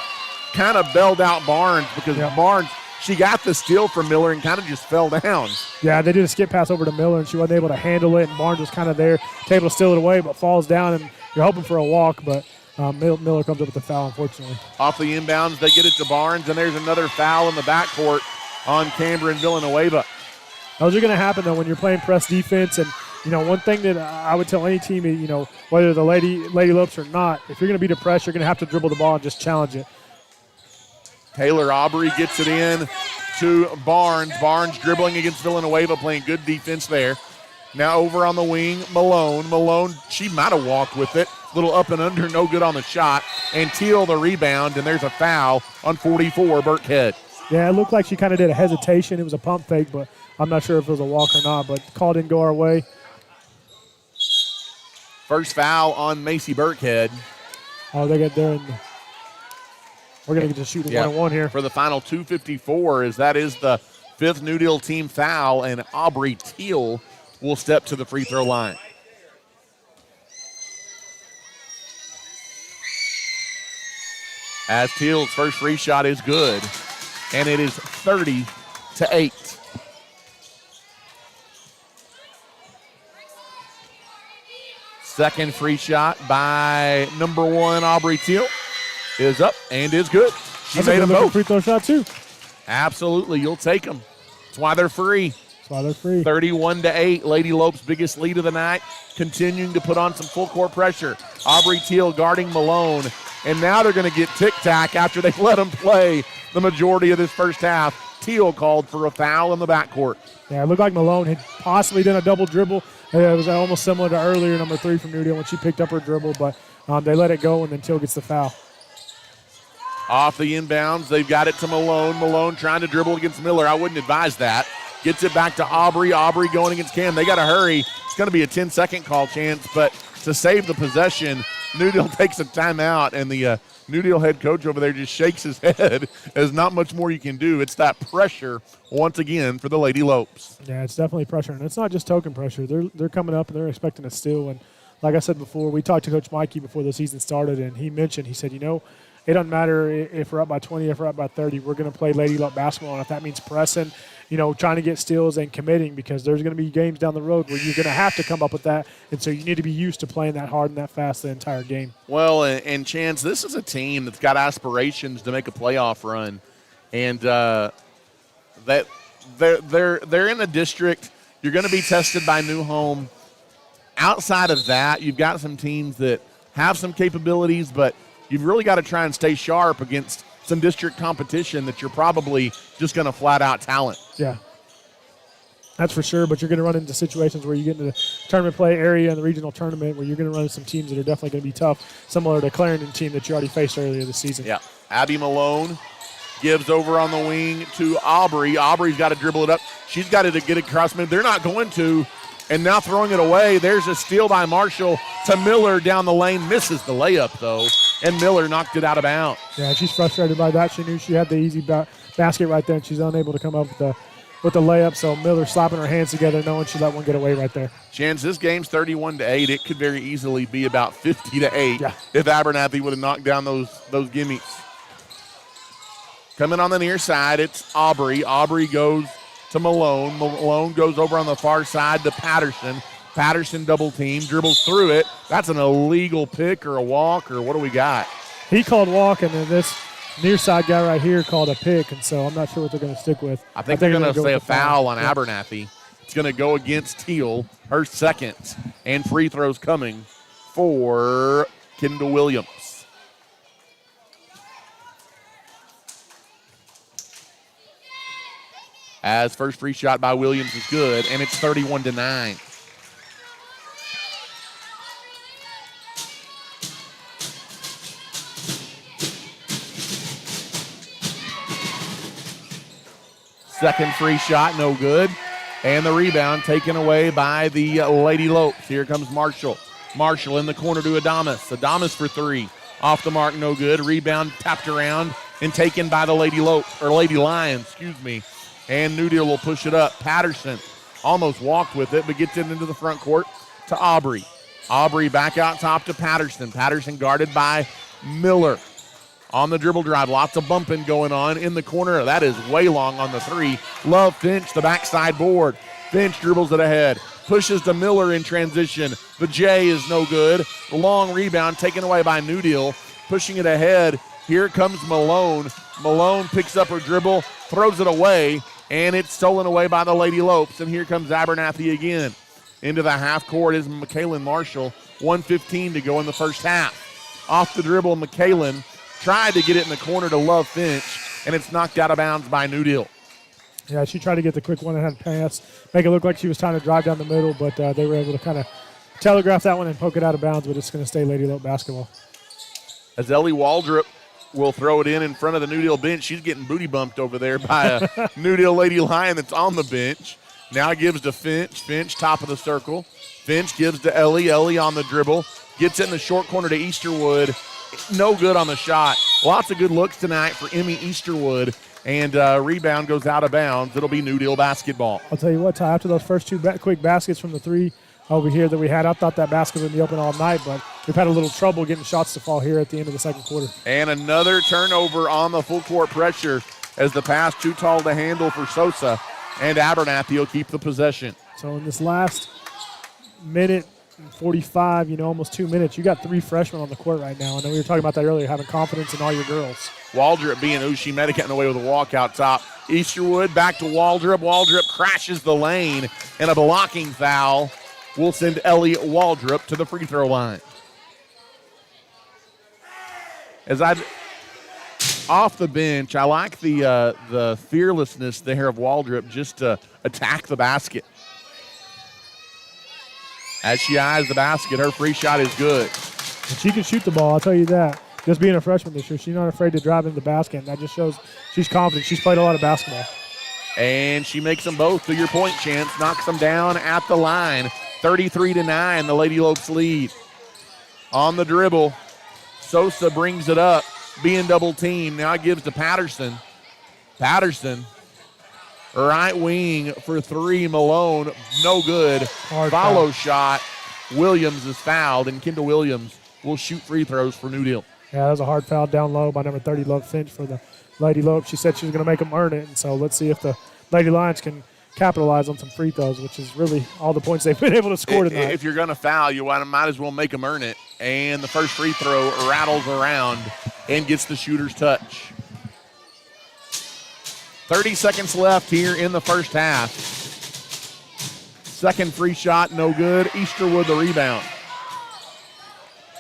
Speaker 2: kind of bailed out Barnes because Barnes, she got the steal from Miller and kind of just fell down.
Speaker 3: Yeah, they did a skip pass over to Miller, and she wasn't able to handle it, and Barnes was kind of there, able to steal it away, but falls down, and you're hoping for a walk, but Miller comes up with the foul, unfortunately.
Speaker 2: Off the inbounds, they get it to Barnes, and there's another foul in the backcourt on Cameron Villanueva.
Speaker 3: Those are going to happen, though, when you're playing press defense, and one thing that I would tell any team, whether the Lady Lopes or not, if you're going to beat a press, you're going to have to dribble the ball and just challenge it.
Speaker 2: Taylor Aubrey gets it in to Barnes. Barnes dribbling against Villanueva, playing good defense there. Now over on the wing, Malone. Malone, she might have walked with it. Little up and under, no good on the shot. And Teal the rebound, and there's a foul on 44, Burkhead.
Speaker 3: Yeah, it looked like she kind of did a hesitation. It was a pump fake, but I'm not sure if it was a walk or not, but call didn't go our way.
Speaker 2: First foul on Macy Burkhead.
Speaker 3: Oh, they get there, and we're going to get to shoot 1-on-1 here.
Speaker 2: For the final 2:54, as that is the 5th New Deal team foul, and Aubrey Teal will step to the free throw line. As Teal's first free shot is good, and it is 30-8. Second free shot by number 1, Aubrey Teal, is up and is good. She made them both.
Speaker 3: Free throw shot, too.
Speaker 2: Absolutely, you'll take them. That's why they're free. 31-8, Lady Lopes' biggest lead of the night, continuing to put on some full court pressure. Aubrey Teal guarding Malone, and now they're going to get tic-tac after they let them play the majority of this first half. Teal called for a foul in the backcourt.
Speaker 3: Yeah, it looked like Malone had possibly done a double dribble. It was almost similar to earlier, number 3 from New Deal, when she picked up her dribble, but they let it go, and then Teal gets the foul.
Speaker 2: Off the inbounds, they've got it to Malone. Malone trying to dribble against Miller. I wouldn't advise that. Gets it back to Aubrey. Aubrey going against Cam. They got to hurry. It's going to be a 10-second call, Chance, but to save the possession, New Deal takes a timeout, and the New Deal head coach over there just shakes his head. There's not much more you can do. It's that pressure once again for the Lady Lopes.
Speaker 3: Yeah, it's definitely pressure, and it's not just token pressure. They're coming up, and they're expecting a steal, and like I said before, we talked to Coach Mikey before the season started, and he said, it doesn't matter if we're up by 20, if we're up by 30. We're going to play Lady Luck basketball, and if that means pressing, trying to get steals and committing, because there's going to be games down the road where you're going to have to come up with that, and so you need to be used to playing that hard and that fast the entire game.
Speaker 2: Well, and Chance, this is a team that's got aspirations to make a playoff run, and that they're in the district. You're going to be tested by New Home. Outside of that, you've got some teams that have some capabilities, but you've really got to try and stay sharp against some district competition that you're probably just going to flat out talent.
Speaker 3: Yeah, that's for sure, but you're going to run into situations where you get into the tournament play area and the regional tournament where you're going to run into some teams that are definitely going to be tough, similar to Clarendon team that you already faced earlier this season.
Speaker 2: Yeah, Abby Malone gives over on the wing to Aubrey. Aubrey's got to dribble it up. She's got to get it across mid. They're not going to. And now throwing it away. There's a steal by Marshall to Miller down the lane. Misses the layup, though, and Miller knocked it out of bounds.
Speaker 3: Yeah, she's frustrated by that. She knew she had the easy basket right there, and she's unable to come up with the layup. So Miller slapping her hands together, knowing she let one get away right there.
Speaker 2: Chance, this game's 31-8. It could very easily be about 50-8 if Abernathy would have knocked down those gimmies. Coming on the near side, it's Aubrey. Aubrey goes to Malone. Malone goes over on the far side to Patterson. Patterson double team, dribbles through it. That's an illegal pick or a walk, or what do we got?
Speaker 3: He called walk, and then this near side guy right here called a pick, and so I'm not sure what they're going to stick with.
Speaker 2: I think they're going to say a foul on
Speaker 3: yeah.
Speaker 2: Abernathy. It's going to go against Teal, her second, and free throws coming for Kendall Williams. As first free shot by Williams is good, and it's 31-9. Second free shot, no good. And the rebound taken away by the Lady Lopes. Here comes Marshall. Marshall in the corner to Adamas. Adamas for three. Off the mark, no good. Rebound tapped around and taken by the Lady Lopes, or Lady Lions, excuse me. And New Deal will push it up. Patterson almost walked with it, but gets it into the front court to Aubrey. Aubrey back out top to Patterson. Patterson guarded by Miller. On the dribble drive, lots of bumping going on in the corner. That is way long on the three. Love Finch, the backside board. Finch dribbles it ahead, pushes to Miller in transition. The J is no good. The long rebound taken away by New Deal, pushing it ahead. Here comes Malone. Malone picks up her dribble, throws it away, and it's stolen away by the Lady Lopes. And here comes Abernathy again. Into the half court is McKaylin Marshall. 1:15 to go in the first half. Off the dribble, McKaylin tried to get it in the corner to Love Finch, and it's knocked out of bounds by New Deal.
Speaker 3: Yeah, she tried to get the quick one-hand pass, make it look like she was trying to drive down the middle, but they were able to kind of telegraph that one and poke it out of bounds, but it's going to stay Lady Lope basketball.
Speaker 2: As Ellie Waldrop will throw it in front of the New Deal bench. She's getting booty bumped over there by a New Deal Lady Lion that's on the bench. Now gives to Finch. Finch, top of the circle. Finch gives to Ellie. Ellie on the dribble. Gets it in the short corner to Easterwood. No good on the shot. Lots of good looks tonight for Emmy Easterwood. And rebound goes out of bounds. It'll be New Deal basketball.
Speaker 3: I'll tell you what, Ty, after those first two quick baskets from the three over here that we had, I thought that basket would be open all night, but we've had a little trouble getting shots to fall here at the end of the second quarter.
Speaker 2: And another turnover on the full court pressure as the pass too tall to handle for Sosa. And Abernathy will keep the possession.
Speaker 3: So in this last minute and 45, almost 2 minutes, you got three freshmen on the court right now. I know we were talking about that earlier, having confidence in all your girls.
Speaker 2: Waldrop being Ushimeta getting away with a walk out top. Easterwood back to Waldrop. Waldrop crashes the lane, and a blocking foul will send Ellie Waldrop to the free throw line. As off the bench, I like the fearlessness there of Waldrop just to attack the basket. As she eyes the basket, her free shot is good.
Speaker 3: And she can shoot the ball, I'll tell you that. Just being a freshman this year, she's not afraid to drive into the basket, and that just shows she's confident. She's played a lot of basketball.
Speaker 2: And she makes them both to your point chance, knocks them down at the line. 33-9, the Lady Lopes lead. On the dribble, Sosa brings it up, being double teamed. Now it gives to Patterson. Patterson, right wing for three, Malone, no good.
Speaker 3: Hard
Speaker 2: Follow
Speaker 3: foul.
Speaker 2: shot, Williams is fouled, and Kendall Williams will shoot free throws for New Deal.
Speaker 3: Yeah, that was a hard foul down low by number 30, Love Finch, for the Lady Lopes. She said she was going to make them earn it, and so let's see if the Lady Lions can capitalize on some free throws, which is really all the points they've been able to score tonight.
Speaker 2: If you're going to foul, you might as well make them earn it. And the first free throw rattles around and gets the shooter's touch. 30 seconds left here in the first half. Second free shot, no good. Easterwood the rebound.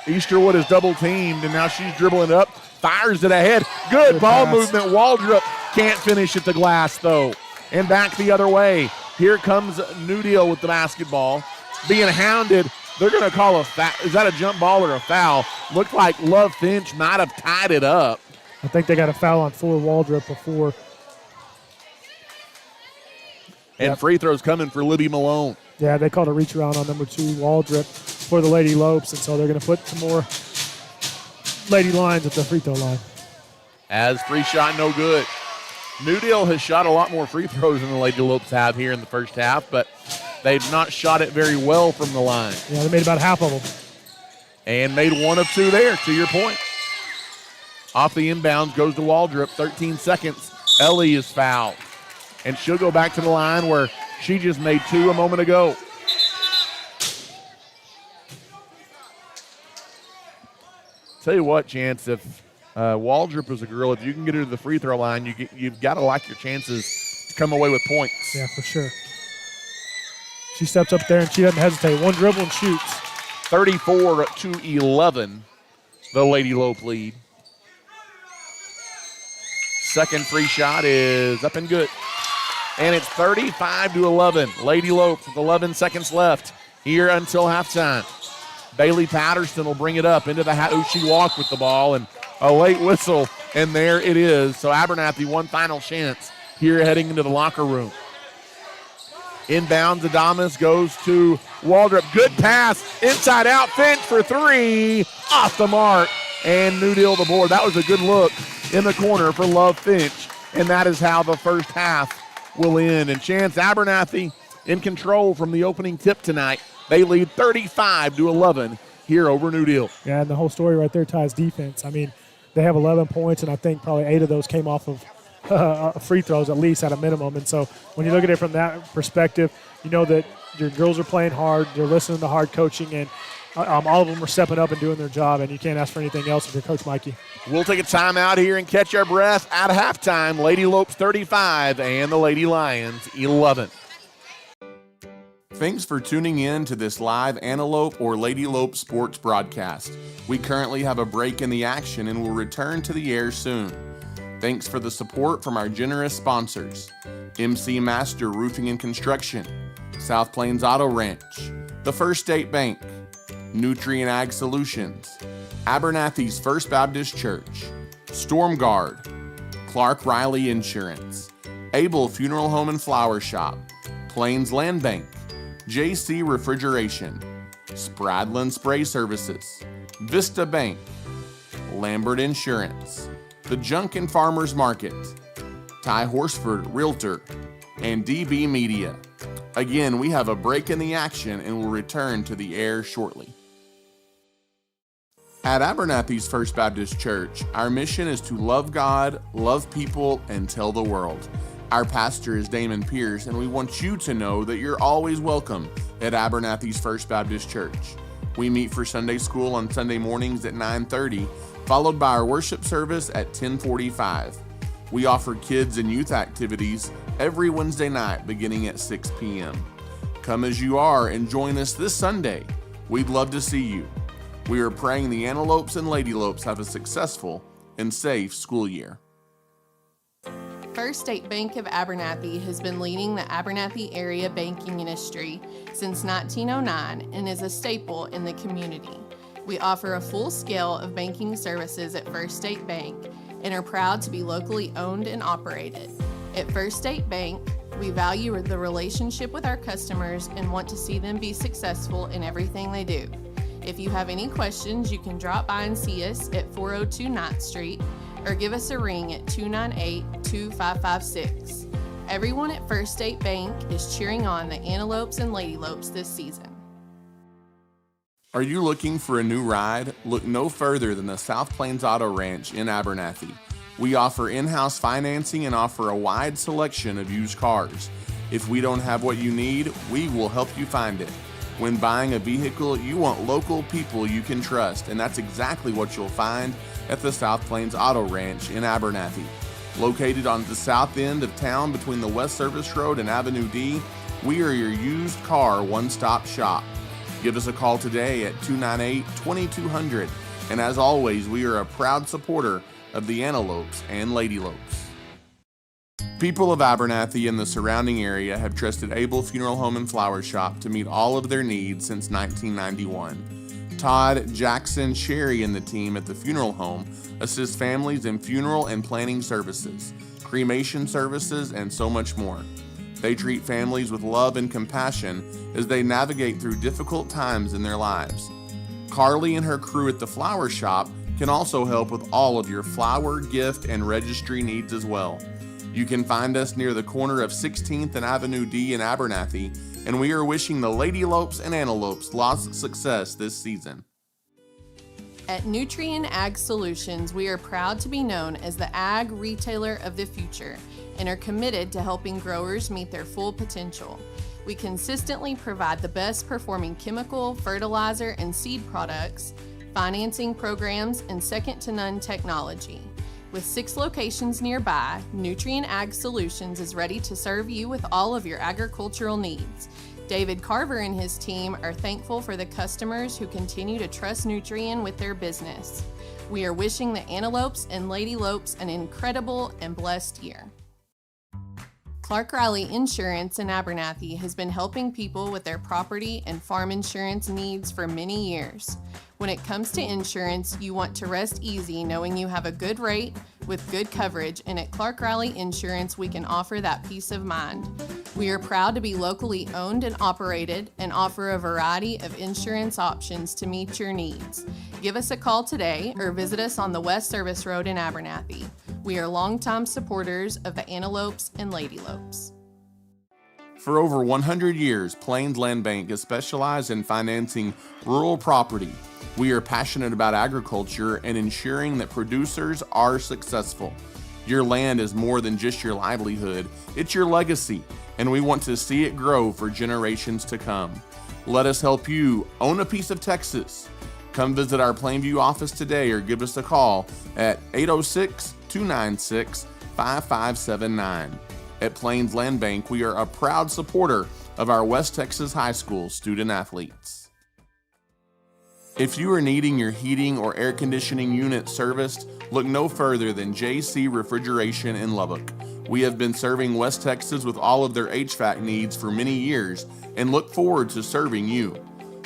Speaker 2: Easterwood is double teamed, and now she's dribbling up, fires it ahead. Good ball
Speaker 3: pass.
Speaker 2: movement. Waldrop can't finish at the glass, though. And back the other way. Here comes New Deal with the basketball. Being hounded. They're going to call a foul. Is that a jump ball or a foul? Looked like Love Finch might have tied it up.
Speaker 3: I think they got a foul on Fuller Waldrop before.
Speaker 2: And free throws coming for Libby Malone.
Speaker 3: Yeah, they called a reach around on number 2, Waldrop, for the Lady Lopes, and so they're going to put some more Lady Lions at the free throw line.
Speaker 2: As free shot, no good. New Deal has shot a lot more free throws than the Lady Lopes have here in the first half, but they've not shot it very well from the line.
Speaker 3: Yeah, they made about half of them.
Speaker 2: And made 1 of 2 there, to your point. Off the inbounds goes to Waldrop, 13 seconds. Ellie is fouled. and she'll go back to the line where she just made 2 a moment ago. Tell you what, Chance, if Waldrop is a girl, if you can get her to the free throw line, you've got to like your chances to come away with points.
Speaker 3: Yeah, for sure. She steps up there and she doesn't hesitate. One dribble and shoots.
Speaker 2: 34-11, the Lady Lope lead. Second free shot is up and good. And it's 35-11. Lady Lopes with 11 seconds left here until halftime. Bailey Patterson will bring it up into the she walked with the ball, and a late whistle, and there it is. So Abernathy, one final chance here heading into the locker room. Inbounds, Adamas goes to Waldrop. Good pass, inside out, Finch for 3, off the mark, and New Deal the board. That was a good look in the corner for Love Finch, and that is how the first half will end. And Chance, Abernathy in control from the opening tip tonight. They lead 35-11 here over New Deal.
Speaker 3: Yeah, and the whole story right there ties defense. I mean, they have 11 points, and I think probably 8 of those came off of free throws at least at a minimum. And so when you look at it from that perspective, you know that your girls are playing hard, they're listening to hard coaching, and all of them are stepping up and doing their job, and you can't ask for anything else if you're Coach Mikey.
Speaker 2: We'll take a timeout here and catch our breath at halftime. Lady Lopes 35 and the Lady Lions 11.
Speaker 1: Thanks for tuning in to this live Antelope or Lady Lope sports broadcast. We currently have a break in the action and will return to the air soon. Thanks for the support from our generous sponsors: MC Master Roofing and Construction, South Plains Auto Ranch, the First State Bank, Nutrient Ag Solutions, Abernathy's First Baptist Church, Storm Guard, Clark Riley Insurance, Able Funeral Home and Flower Shop, Plains Land Bank, JC Refrigeration, Spradlin Spray Services, Vista Bank, Lambert Insurance, The Junkin Farmers Market, Ty Horsford Realtor, and DB Media. Again, we have a break in the action and will return to the air shortly. At Abernathy's First Baptist Church, our mission is to love God, love people, and tell the world. Our pastor is Damon Pierce, and we want you to know that you're always welcome at Abernathy's First Baptist Church. We meet for Sunday school on Sunday mornings at 9:30, followed by our worship service at 10:45. We offer kids and youth activities every Wednesday night beginning at 6 p.m. Come as you are and join us this Sunday. We'd love to see you. We are praying the Antelopes and Lady Lopes have a successful and safe school year.
Speaker 5: First State Bank of Abernathy has been leading the Abernathy area banking industry since 1909 and is a staple in the community. We offer a full scale of banking services at First State Bank and are proud to be locally owned and operated. At First State Bank, we value the relationship with our customers and want to see them be successful in everything they do. If you have any questions, you can drop by and see us at 402 9th Street or give us a ring at 298-2556. Everyone at First State Bank is cheering on the Antelopes and Lady Lopes this season.
Speaker 1: Are you looking for a new ride? Look no further than the South Plains Auto Ranch in Abernathy. We offer in-house financing and offer a wide selection of used cars. If we don't have what you need, we will help you find it. When buying a vehicle, you want local people you can trust, and that's exactly what you'll find at the South Plains Auto Ranch in Abernathy. Located on the south end of town between the West Service Road and Avenue D, we are your used car one-stop shop. Give us a call today at 298-2200, and as always, we are a proud supporter of the Antelopes and Lady Lopes. People of Abernathy and the surrounding area have trusted Able Funeral Home and Flower Shop to meet all of their needs since 1991. Todd, Jackson, Sherry, and the team at the funeral home assist families in funeral and planning services, cremation services, and so much more. They treat families with love and compassion as they navigate through difficult times in their lives. Carly and her crew at the flower shop can also help with all of your flower, gift, and registry needs as well. You can find us near the corner of 16th and Avenue D in Abernathy, and we are wishing the Lady Lopes and Antelopes lots of success this season.
Speaker 5: At Nutrien Ag Solutions, we are proud to be known as the ag retailer of the future and are committed to helping growers meet their full potential. We consistently provide the best performing chemical, fertilizer, and seed products, financing programs, and second to none technology. With 6 locations nearby, Nutrien Ag Solutions is ready to serve you with all of your agricultural needs. David Carver and his team are thankful for the customers who continue to trust Nutrien with their business. We are wishing the Antelopes and Lady Lopes an incredible and blessed year. Clark Riley Insurance in Abernathy has been helping people with their property and farm insurance needs for many years. When it comes to insurance, you want to rest easy knowing you have a good rate with good coverage, and at Clark Riley Insurance, we can offer that peace of mind. We are proud to be locally owned and operated and offer a variety of insurance options to meet your needs. Give us a call today or visit us on the West Service Road in Abernathy. We are longtime supporters of the Antelopes and Lady Lopes.
Speaker 1: For over 100 years, Plains Land Bank has specialized in financing rural property. We are passionate about agriculture and ensuring that producers are successful. Your land is more than just your livelihood, it's your legacy, and we want to see it grow for generations to come. Let us help you own a piece of Texas. Come visit our Plainview office today or give us a call at 806-296-5579. At Plains Land Bank, we are a proud supporter of our West Texas High School student athletes. If you are needing your heating or air conditioning unit serviced, look no further than JC Refrigeration in Lubbock. We have been serving West Texas with all of their HVAC needs for many years and look forward to serving you.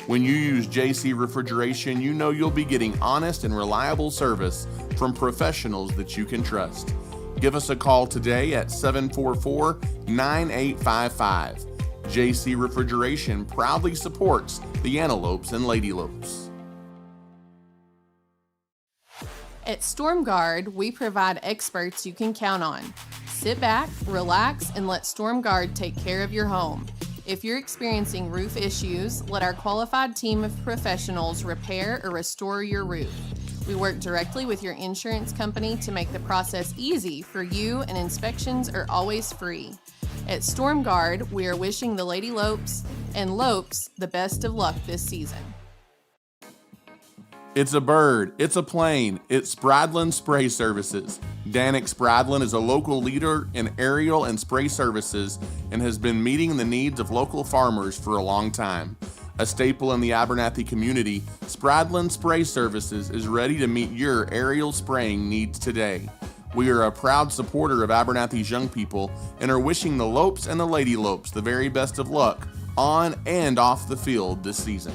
Speaker 1: When you use JC Refrigeration, you know you'll be getting honest and reliable service from professionals that you can trust. Give us a call today at 744-9855. JC Refrigeration proudly supports the Antelopes and Lady Lopes.
Speaker 5: At StormGuard, we provide experts you can count on. Sit back, relax, and let StormGuard take care of your home. If you're experiencing roof issues, let our qualified team of professionals repair or restore your roof. We work directly with your insurance company to make the process easy for you, and inspections are always free. At StormGuard, we are wishing the Lady Lopes and Lopes the best of luck this season.
Speaker 1: It's a bird, it's a plane, it's Spradlin Spray Services. Danik Spradlin is a local leader in aerial and spray services and has been meeting the needs of local farmers for a long time. A staple in the Abernathy community, Spradlin Spray Services is ready to meet your aerial spraying needs today. We are a proud supporter of Abernathy's young people and are wishing the Lopes and the Lady Lopes the very best of luck on and off the field this season.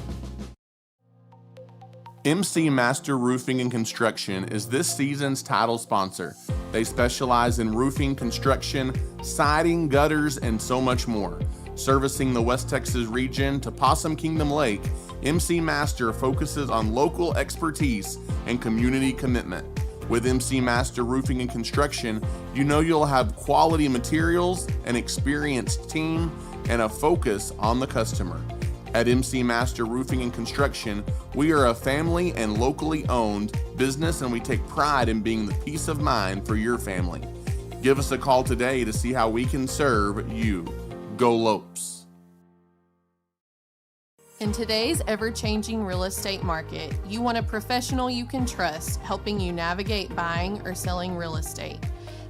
Speaker 1: MC Master Roofing and Construction is this season's title sponsor. They specialize in roofing, construction, siding, gutters, and so much more. Servicing the West Texas region to Possum Kingdom Lake, MC Master focuses on local expertise and community commitment. With MC Master Roofing and Construction, you know you'll have quality materials, an experienced team, and a focus on the customer. At MC Master Roofing and Construction, we are a family and locally owned business, and we take pride in being the peace of mind for your family. Give us a call today to see how we can serve you. Go Lopes!
Speaker 5: In today's ever-changing real estate market, you want a professional you can trust helping you navigate buying or selling real estate.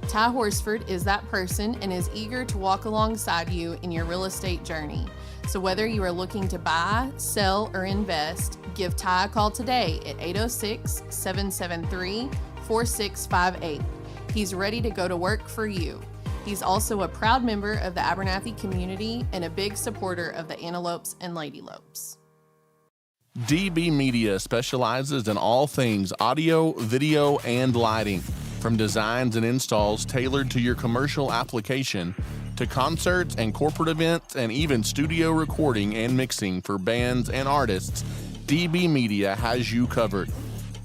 Speaker 5: Ty Horsford is that person and is eager to walk alongside you in your real estate journey. So whether you are looking to buy, sell, or invest, give Ty a call today at 806-773-4658. He's ready to go to work for you. He's also a proud member of the Abernathy community and a big supporter of the Antelopes and Lady Lopes.
Speaker 1: DB Media specializes in all things audio, video, and lighting. From designs and installs tailored to your commercial application, to concerts and corporate events, and even studio recording and mixing for bands and artists, DB Media has you covered.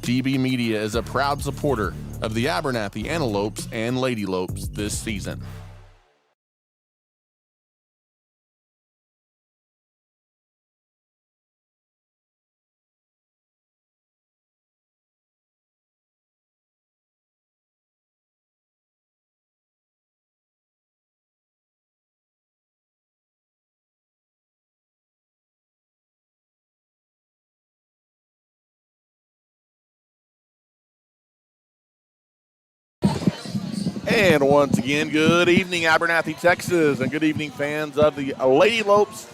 Speaker 1: DB Media is a proud supporter of the Abernathy Antelopes and Lady Lopes this season.
Speaker 2: And once again, good evening, Abernathy, Texas, and good evening, fans of the Lady Lopes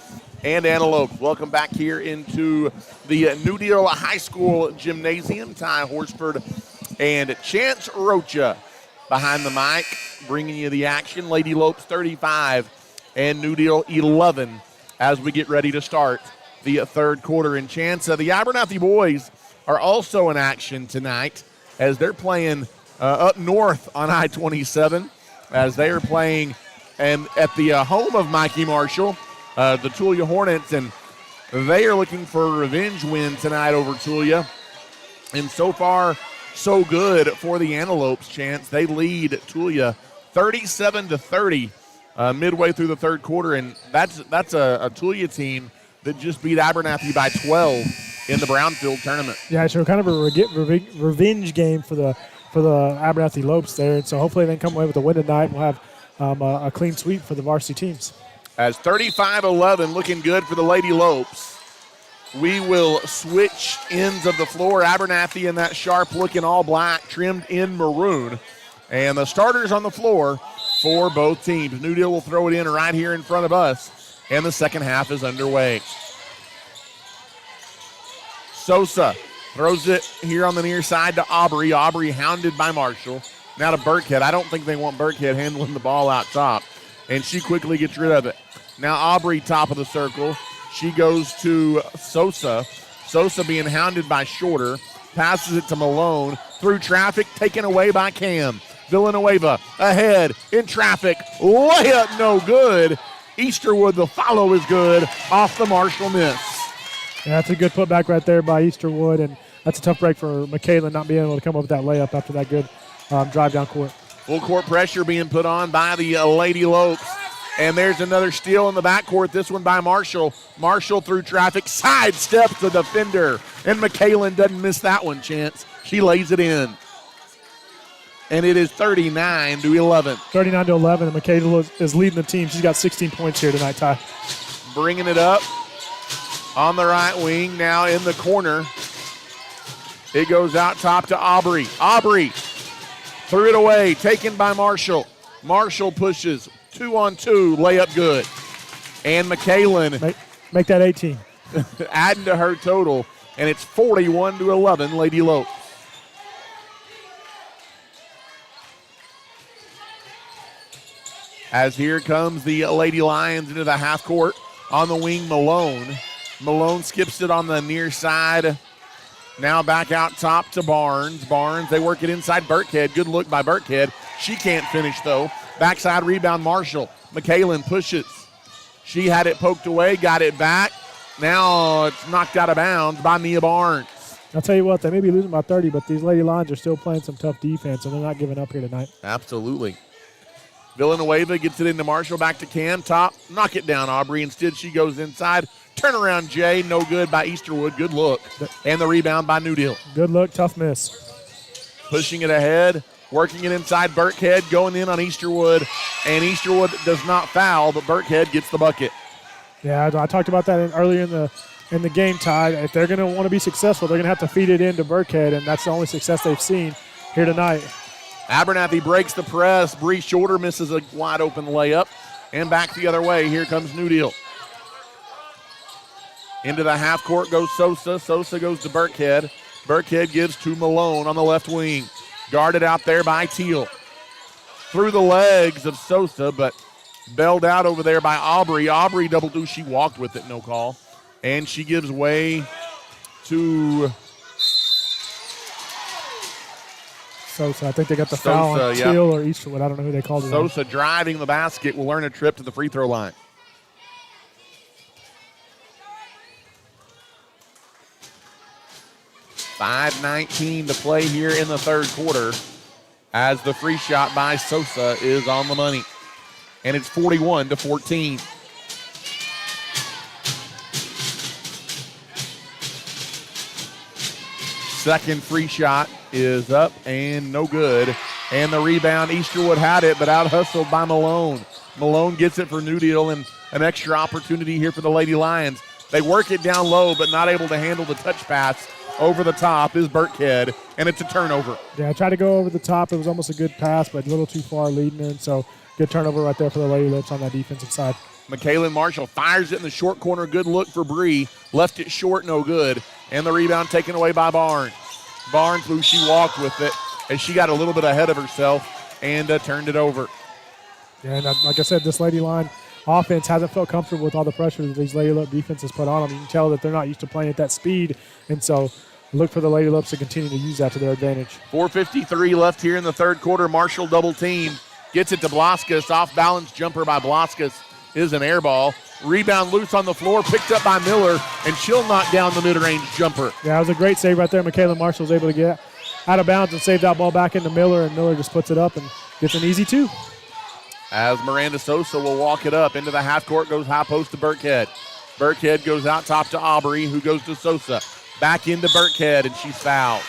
Speaker 2: and Antelopes. Welcome back here into the New Deal High School Gymnasium. Ty Horsford and Chance Rocha behind the mic, bringing you the action. Lady Lopes 35 and New Deal 11 as we get ready to start the third quarter. And Chance, the Abernathy boys are also in action tonight as they're playing up north on I-27, as they are playing and at the home of Mikey Marshall, the Tulia Hornets, and they are looking for a revenge win tonight over Tulia. And so far, so good for the Antelopes, Chance. They lead Tulia 37-30 midway through the third quarter, and that's a Tulia team that just beat Abernathy by 12 in the Brownfield tournament.
Speaker 3: Yeah, so kind of a revenge game for the Abernathy Lopes there, and so hopefully they can come away with a win tonight, and we'll have a clean sweep for the varsity teams.
Speaker 2: As 35-11, looking good for the Lady Lopes. We will switch ends of the floor. Abernathy in that sharp-looking all-black, trimmed in maroon. And the starters on the floor for both teams. New Deal will throw it in right here in front of us, and the second half is underway. Sosa throws it here on the near side to Aubrey. Aubrey hounded by Marshall. Now to Burkhead. I don't think they want Burkhead handling the ball out top, and she quickly gets rid of it. Now Aubrey, top of the circle. She goes to Sosa. Sosa being hounded by Shorter. Passes it to Malone. Through traffic, taken away by Cam. Villanueva ahead in traffic. Layup no good. Easterwood, the follow is good. Off the Marshall miss.
Speaker 3: Yeah, that's a good putback right there by Easterwood, and that's a tough break for Michaela not being able to come up with that layup after that good drive down court.
Speaker 2: Full court pressure being put on by the Lady Lopes. And there's another steal in the backcourt, this one by Marshall. Marshall through traffic, sidesteps the defender. And McKalen doesn't miss that one, Chance. She lays it in. And it is 39-11.
Speaker 3: 39-11, and Michaela is leading the team. She's got 16 points here tonight, Ty.
Speaker 2: Bringing it up on the right wing, now in the corner. It goes out top to Aubrey. Aubrey threw it away, taken by Marshall. Marshall pushes. 2-on-2, layup good. And McKalen
Speaker 3: make that 18.
Speaker 2: adding to her total, and it's 41-11, Lady Lopes. As here comes the Lady Lions into the half court. On the wing, Malone. Malone skips it on the near side. Now back out top to Barnes. Barnes, they work it inside Burkhead. Good look by Burkhead. She can't finish, though. Backside rebound, Marshall. McKalen pushes. She had it poked away, got it back. Now it's knocked out of bounds by Nia Barnes.
Speaker 3: I'll tell you what, they may be losing by 30, but these Lady Lions are still playing some tough defense, and they're not giving up here tonight.
Speaker 2: Absolutely. Villanueva gets it into Marshall, back to Cam. Top, knock it down, Aubrey. Instead, she goes inside. Turnaround, Jay, no good by Easterwood. Good look. And the rebound by New Deal.
Speaker 3: Good look, tough miss.
Speaker 2: Pushing it ahead. Working it inside Burkhead, going in on Easterwood, and Easterwood does not foul, but Burkhead gets the bucket.
Speaker 3: Yeah, I talked about that earlier in the game, Ty. If they're going to want to be successful, they're going to have to feed it into Burkhead, and that's the only success they've seen here tonight.
Speaker 2: Abernathy breaks the press. Bree Shorter misses a wide-open layup, and back the other way. Here comes New Deal. Into the half court goes Sosa. Sosa goes to Burkhead. Burkhead gives to Malone on the left wing. Guarded out there by Teal. Through the legs of Sosa, but bailed out over there by Aubrey. Aubrey double-do. She walked with it, no call. And she gives way to
Speaker 3: Sosa. I think they got the foul on Teal or Easterwood. I don't know who they called it.
Speaker 2: Sosa driving the basket will earn a trip to the free throw line. .5:19 to play here in the third quarter as the free shot by Sosa is on the money. And it's 41-14. Second free shot is up and no good. And the rebound, Easterwood had it, but out-hustled by Malone. Malone gets it for New Deal, and an extra opportunity here for the Lady Lions. They work it down low, but not able to handle the touch pass over the top is Burkhead, and it's a turnover.
Speaker 3: Yeah, I tried to go over the top. It was almost a good pass, but a little too far leading her, and so good turnover right there for the Lady Lips on that defensive side.
Speaker 2: McKaylin Marshall fires it in the short corner. Good look for Bree. Left it short, no good. And the rebound taken away by Barnes. Barnes, who she walked with it, as she got a little bit ahead of herself and turned it over.
Speaker 3: Yeah, and like I said, this Lady Line offense hasn't felt comfortable with all the pressure that these Lady Lip defenses put on them. You can tell that they're not used to playing at that speed, and so look for the Lady Lips to continue to use that to their advantage.
Speaker 2: 4:53 left here in the third quarter. Marshall double team. Gets it to Blaskus. Off balance jumper by Blaskus is an air ball. Rebound loose on the floor, picked up by Miller, and she'll knock down the mid-range jumper.
Speaker 3: Yeah, it was a great save right there. McKaylin Marshall was able to get out of bounds and save that ball back into Miller, and Miller just puts it up and gets an easy two.
Speaker 2: As Miranda Sosa will walk it up into the half court, goes high post to Burkhead. Burkhead goes out top to Aubrey, who goes to Sosa. Back into Burkhead, and she's fouled.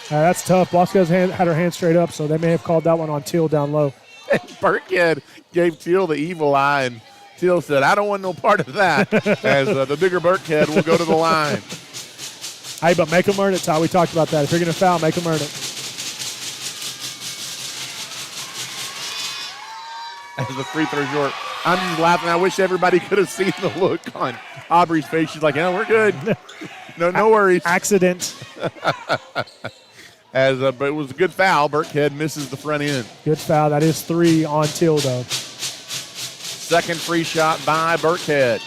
Speaker 3: That's tough. Blasquez had her hand straight up, so they may have called that one on Teal down low.
Speaker 2: Burkhead gave Teal the evil eye, and Teal said, I don't want no part of that, as the bigger Burkhead will go to the line.
Speaker 3: Hey, but make them earn it, Ty. We talked about that. If you're going to foul, make them earn it.
Speaker 2: As the free throw short. I'm just laughing. I wish everybody could have seen the look on Aubrey's face. She's like, we're good. No worries.
Speaker 3: Accident.
Speaker 2: But it was a good foul. Burkhead misses the front end.
Speaker 3: Good foul. That is 3 on Teal, though.
Speaker 2: Second free shot by Burkhead.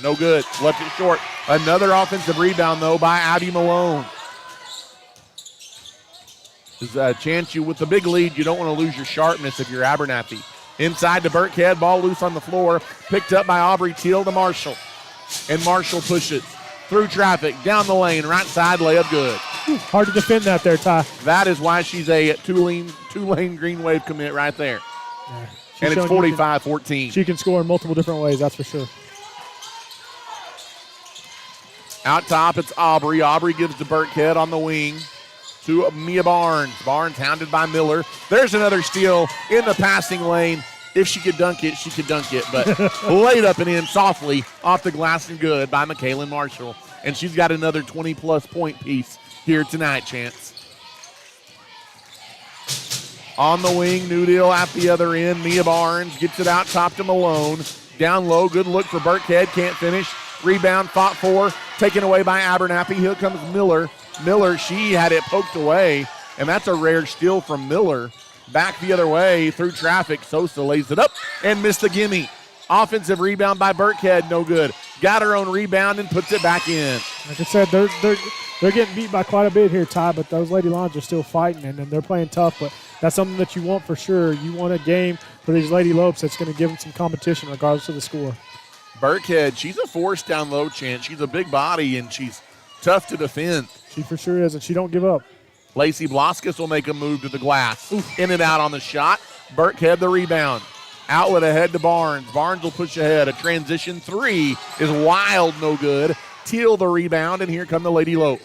Speaker 2: No good. Left it short. Another offensive rebound, though, by Abby Malone. There's a chance with the big lead, you don't want to lose your sharpness if you're Abernathy. Inside to Burkhead. Ball loose on the floor. Picked up by Aubrey Teal to Marshall. And Marshall pushes through traffic, down the lane, right side, layup good.
Speaker 3: Hard to defend that there, Ty.
Speaker 2: That is why she's a two-lane green wave commit right there.
Speaker 3: Yeah.
Speaker 2: And it's 45-14.
Speaker 3: She can score in multiple different ways, that's for sure.
Speaker 2: Out top, it's Aubrey. Aubrey gives to Burkhead on the wing to Mia Barnes. Barnes hounded by Miller. There's another steal in the passing lane. If she could dunk it, she could dunk it. But laid up and in softly off the glass and good by McKaylin Marshall. And she's got another 20-plus point piece here tonight, Chance. On the wing, New Deal at the other end. Mia Barnes gets it out top to Malone. Down low, good look for Burkhead. Can't finish. Rebound, fought for. Taken away by Abernathy. Here comes Miller. Miller, she had it poked away. And that's a rare steal from Miller. Back the other way through traffic. Sosa lays it up and missed the gimme. Offensive rebound by Burkhead, no good. Got her own rebound and puts it back in.
Speaker 3: Like I said, they're getting beat by quite a bit here, Ty, but those Lady Lions are still fighting, and they're playing tough, but that's something that you want for sure. You want a game for these Lady Lopes that's going to give them some competition regardless of the score.
Speaker 2: Burkhead, she's a force down low, Chance. She's a big body, and she's tough to defend.
Speaker 3: She for sure is, and she don't give up.
Speaker 2: Lacey Blaskus will make a move to the glass. In and out on the shot. Burkhead the rebound. Outlet ahead to Barnes. Barnes will push ahead. A transition three is wild, no good. Teal the rebound, and here come the Lady Lopes.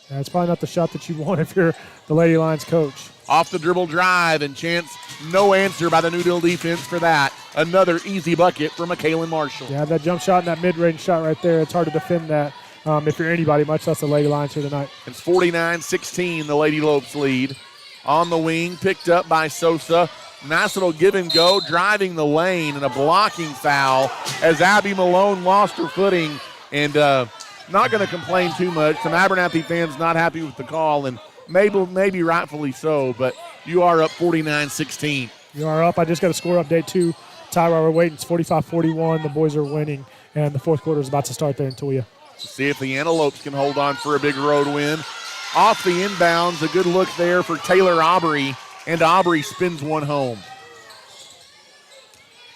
Speaker 3: That's probably not the shot that you want if you're the Lady Lions coach.
Speaker 2: Off the dribble drive, and Chance, no answer by the New Deal defense for that. Another easy bucket for McKaylin Marshall.
Speaker 3: Yeah, that jump shot and that mid-range shot right there, it's hard to defend that if you're anybody, much less the Lady Lions here tonight.
Speaker 2: It's 49-16, the Lady Lopes lead. On the wing, picked up by Sosa. Nice little give and go, driving the lane, and a blocking foul as Abby Malone lost her footing. And not going to complain too much. Some Abernathy fans not happy with the call, and maybe rightfully so, but you are up 49-16.
Speaker 3: You are up. I just got a score update too. Ty, while we're waiting, it's 45-41. The boys are winning, and the fourth quarter is about to start there in Toya.
Speaker 2: See if the Antelopes can hold on for a big road win. Off the inbounds, a good look there for Taylor Aubrey, and Aubrey spins one home.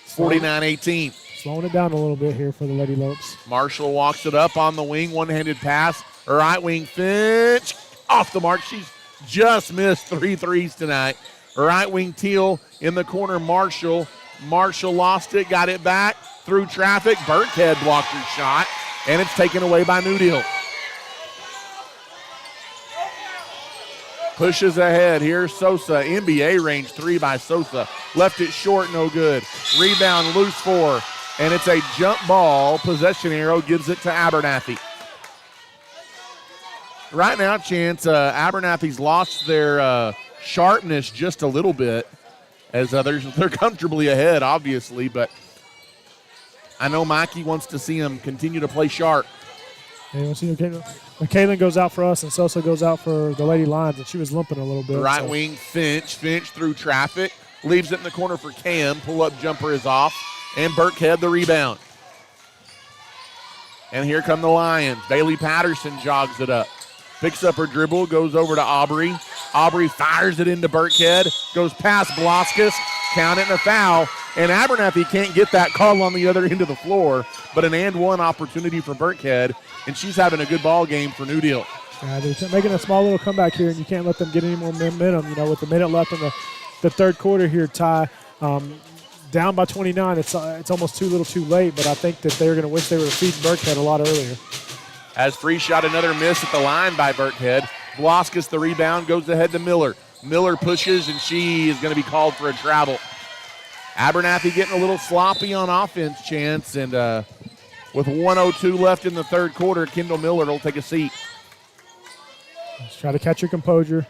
Speaker 2: 49-18.
Speaker 3: Slowing it down a little bit here for the Lady Lopes.
Speaker 2: Marshall walks it up on the wing, one-handed pass. Right wing Finch off the mark. She's just missed 3 threes tonight. Right wing Teal in the corner, Marshall. Marshall lost it, got it back through traffic. Burkhead blocked her shot, and it's taken away by New Deal. Pushes ahead. Here's Sosa. NBA range 3 by Sosa. Left it short, no good. Rebound loose 4. And it's a jump ball. Possession arrow gives it to Abernathy. Right now, Chance, Abernathy's lost their sharpness just a little bit as they're comfortably ahead, obviously, but I know Mikey wants to see them continue to play sharp.
Speaker 3: Yeah, when Kaylin goes out for us and Sosa goes out for the Lady Lions, and she was limping a little bit.
Speaker 2: Right wing, Finch through traffic, leaves it in the corner for Cam. Pull-up jumper is off, and Burkhead the rebound. And here come the Lions. Bailey Patterson jogs it up. Picks up her dribble, goes over to Aubrey. Aubrey fires it into Burkhead, goes past Bloskus, count it and a foul. And Abernathy can't get that call on the other end of the floor, but an and one opportunity for Burkhead, and she's having a good ball game for New Deal.
Speaker 3: Yeah, they're making a small little comeback here, and you can't let them get any more momentum. You know, with a minute left in the third quarter here, Ty, down by 29. It's almost too little too late, but I think that they're going to wish they were feeding Burkhead a lot earlier.
Speaker 2: As free shot, another miss at the line by Burkhead. Bloskus the rebound, goes ahead to Miller. Miller pushes, and she is going to be called for a travel. Abernathy getting a little sloppy on offense, Chance, and with 1:02 left in the third quarter, Kendall Miller will take a seat.
Speaker 3: Let's try to catch your composure.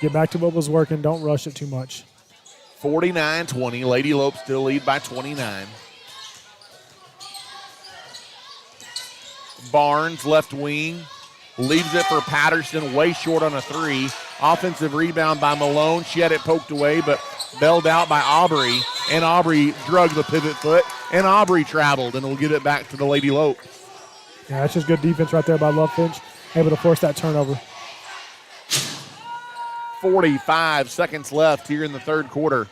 Speaker 3: Get back to what was working. Don't rush it too much.
Speaker 2: 49-20. Lady Lopes still lead by 29. Barnes, left wing, leaves it for Patterson, way short on a three. Offensive rebound by Malone. She had it poked away, but bailed out by Aubrey, and Aubrey drug the pivot foot, and Aubrey traveled, and will get it back to the Lady Lopes.
Speaker 3: Yeah, that's just good defense right there by Love Finch, able to force that turnover.
Speaker 2: 45 seconds left here in the third quarter.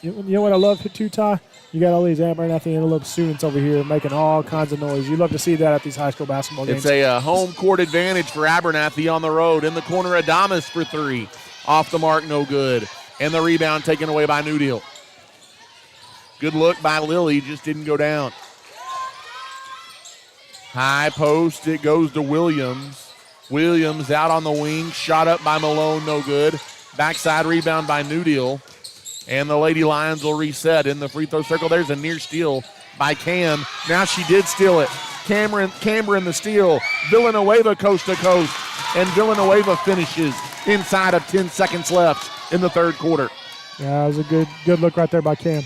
Speaker 3: You know what I love too, Ty? You got all these Abernathy Antelope students over here making all kinds of noise. You love to see that at these high school basketball games.
Speaker 2: It's a home court advantage for Abernathy on the road. In the corner, Adamas for three. Off the mark, no good. And the rebound taken away by New Deal. Good look by Lily, just didn't go down. High post, it goes to Williams. Williams out on the wing, shot up by Malone, no good. Backside rebound by New Deal. And the Lady Lions will reset in the free throw circle. There's a near steal by Cam. Now she did steal it. Cameron the steal. Villanueva coast to coast. And Villanueva finishes inside of 10 seconds left in the third quarter.
Speaker 3: Yeah, it was a good look right there by Cam.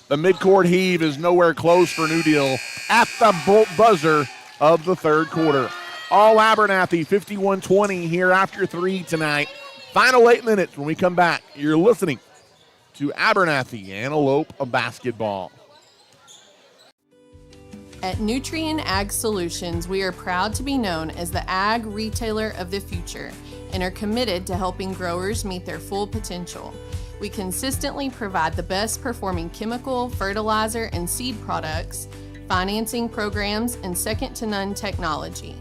Speaker 2: The midcourt heave is nowhere close for New Deal at the buzzer of the third quarter. All Abernathy, 51-20 here after 3 tonight. Final 8 minutes when we come back. You're listening to Abernathy Antelope of basketball.
Speaker 5: At Nutrien Ag Solutions, we are proud to be known as the ag retailer of the future and are committed to helping growers meet their full potential. We consistently provide the best performing chemical, fertilizer, and seed products, financing programs, and second-to-none technology.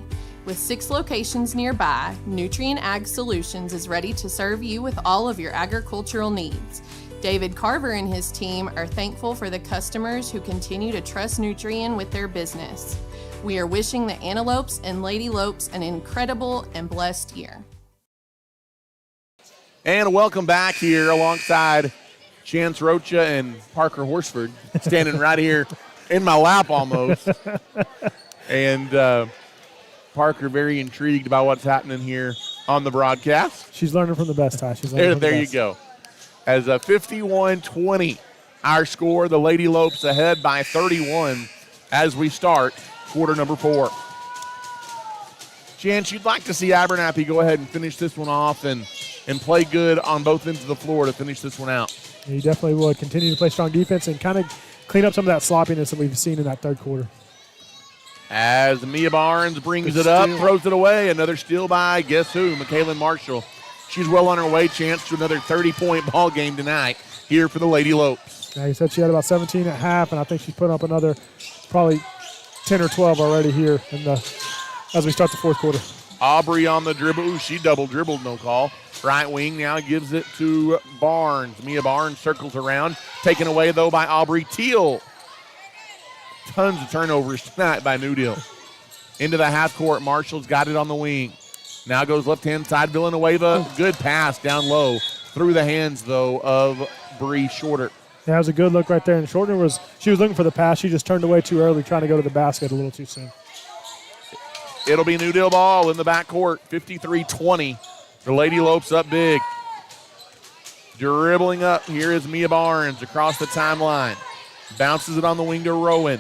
Speaker 5: With 6 locations nearby, Nutrien Ag Solutions is ready to serve you with all of your agricultural needs. David Carver and his team are thankful for the customers who continue to trust Nutrien with their business. We are wishing the Antelopes and Lady Lopes an incredible and blessed year.
Speaker 2: And welcome back here alongside Chance Rocha and Parker Horsford, standing right here in my lap almost. And Parker very intrigued by what's happening here on the broadcast.
Speaker 3: She's learning from the best, Ty. She's learning from the
Speaker 2: There you
Speaker 3: best.
Speaker 2: go. As a 51-20, our score, the Lady Lopes ahead by 31 as we start quarter number 4. Chance, you'd like to see Abernathy go ahead and finish this one off and play good on both ends of the floor to finish this one out.
Speaker 3: Yeah, you definitely would. Continue to play strong defense and kind of clean up some of that sloppiness that we've seen in that third quarter.
Speaker 2: As Mia Barnes brings it up, throws it away. Another steal by, guess who, McKaylin Marshall. She's well on her way, Chance, to another 30-point ball game tonight here for the Lady Lopes.
Speaker 3: Yeah, you said she had about 17 at half, and I think she's put up another probably 10 or 12 already here as we start the fourth quarter.
Speaker 2: Aubrey on the dribble. Ooh, she double dribbled, no call. Right wing now gives it to Barnes. Mia Barnes circles around. Taken away, though, by Aubrey Teal. Tons of turnovers tonight by New Deal. Into the half court. Marshall's got it on the wing. Now goes left-hand side. Villanueva, good pass down low. Through the hands, though, of Bree Shorter.
Speaker 3: Yeah, it was a good look right there. And Shorter was looking for the pass. She just turned away too early, trying to go to the basket a little too soon.
Speaker 2: It'll be New Deal ball in the backcourt, 53-20. The Lady Lopes up big. Dribbling up, here is Mia Barnes across the timeline. Bounces it on the wing to Rowan.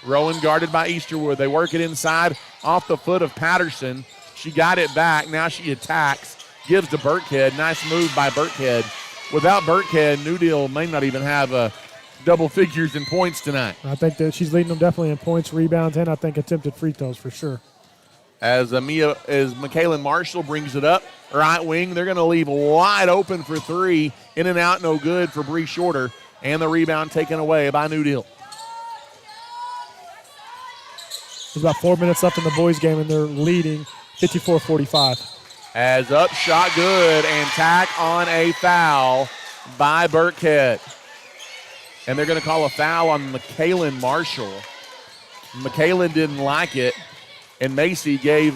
Speaker 2: Rowan guarded by Easterwood. They work it inside off the foot of Patterson. She got it back. Now she attacks. Gives to Burkhead. Nice move by Burkhead. Without Burkhead, New Deal may not even have double figures in points tonight.
Speaker 3: I think that she's leading them definitely in points, rebounds, and I think attempted free throws for sure.
Speaker 2: As McKaylin Marshall brings it up, right wing, they're going to leave wide open for three. In and out, no good for Bree Shorter. And the rebound taken away by New Deal.
Speaker 3: There's about 4 minutes left in the boys' game, and they're leading 54-45.
Speaker 2: As up shot good and tack on a foul by Burkhead. And they're going to call a foul on McKaylin Marshall. McKaylin didn't like it, and Macy gave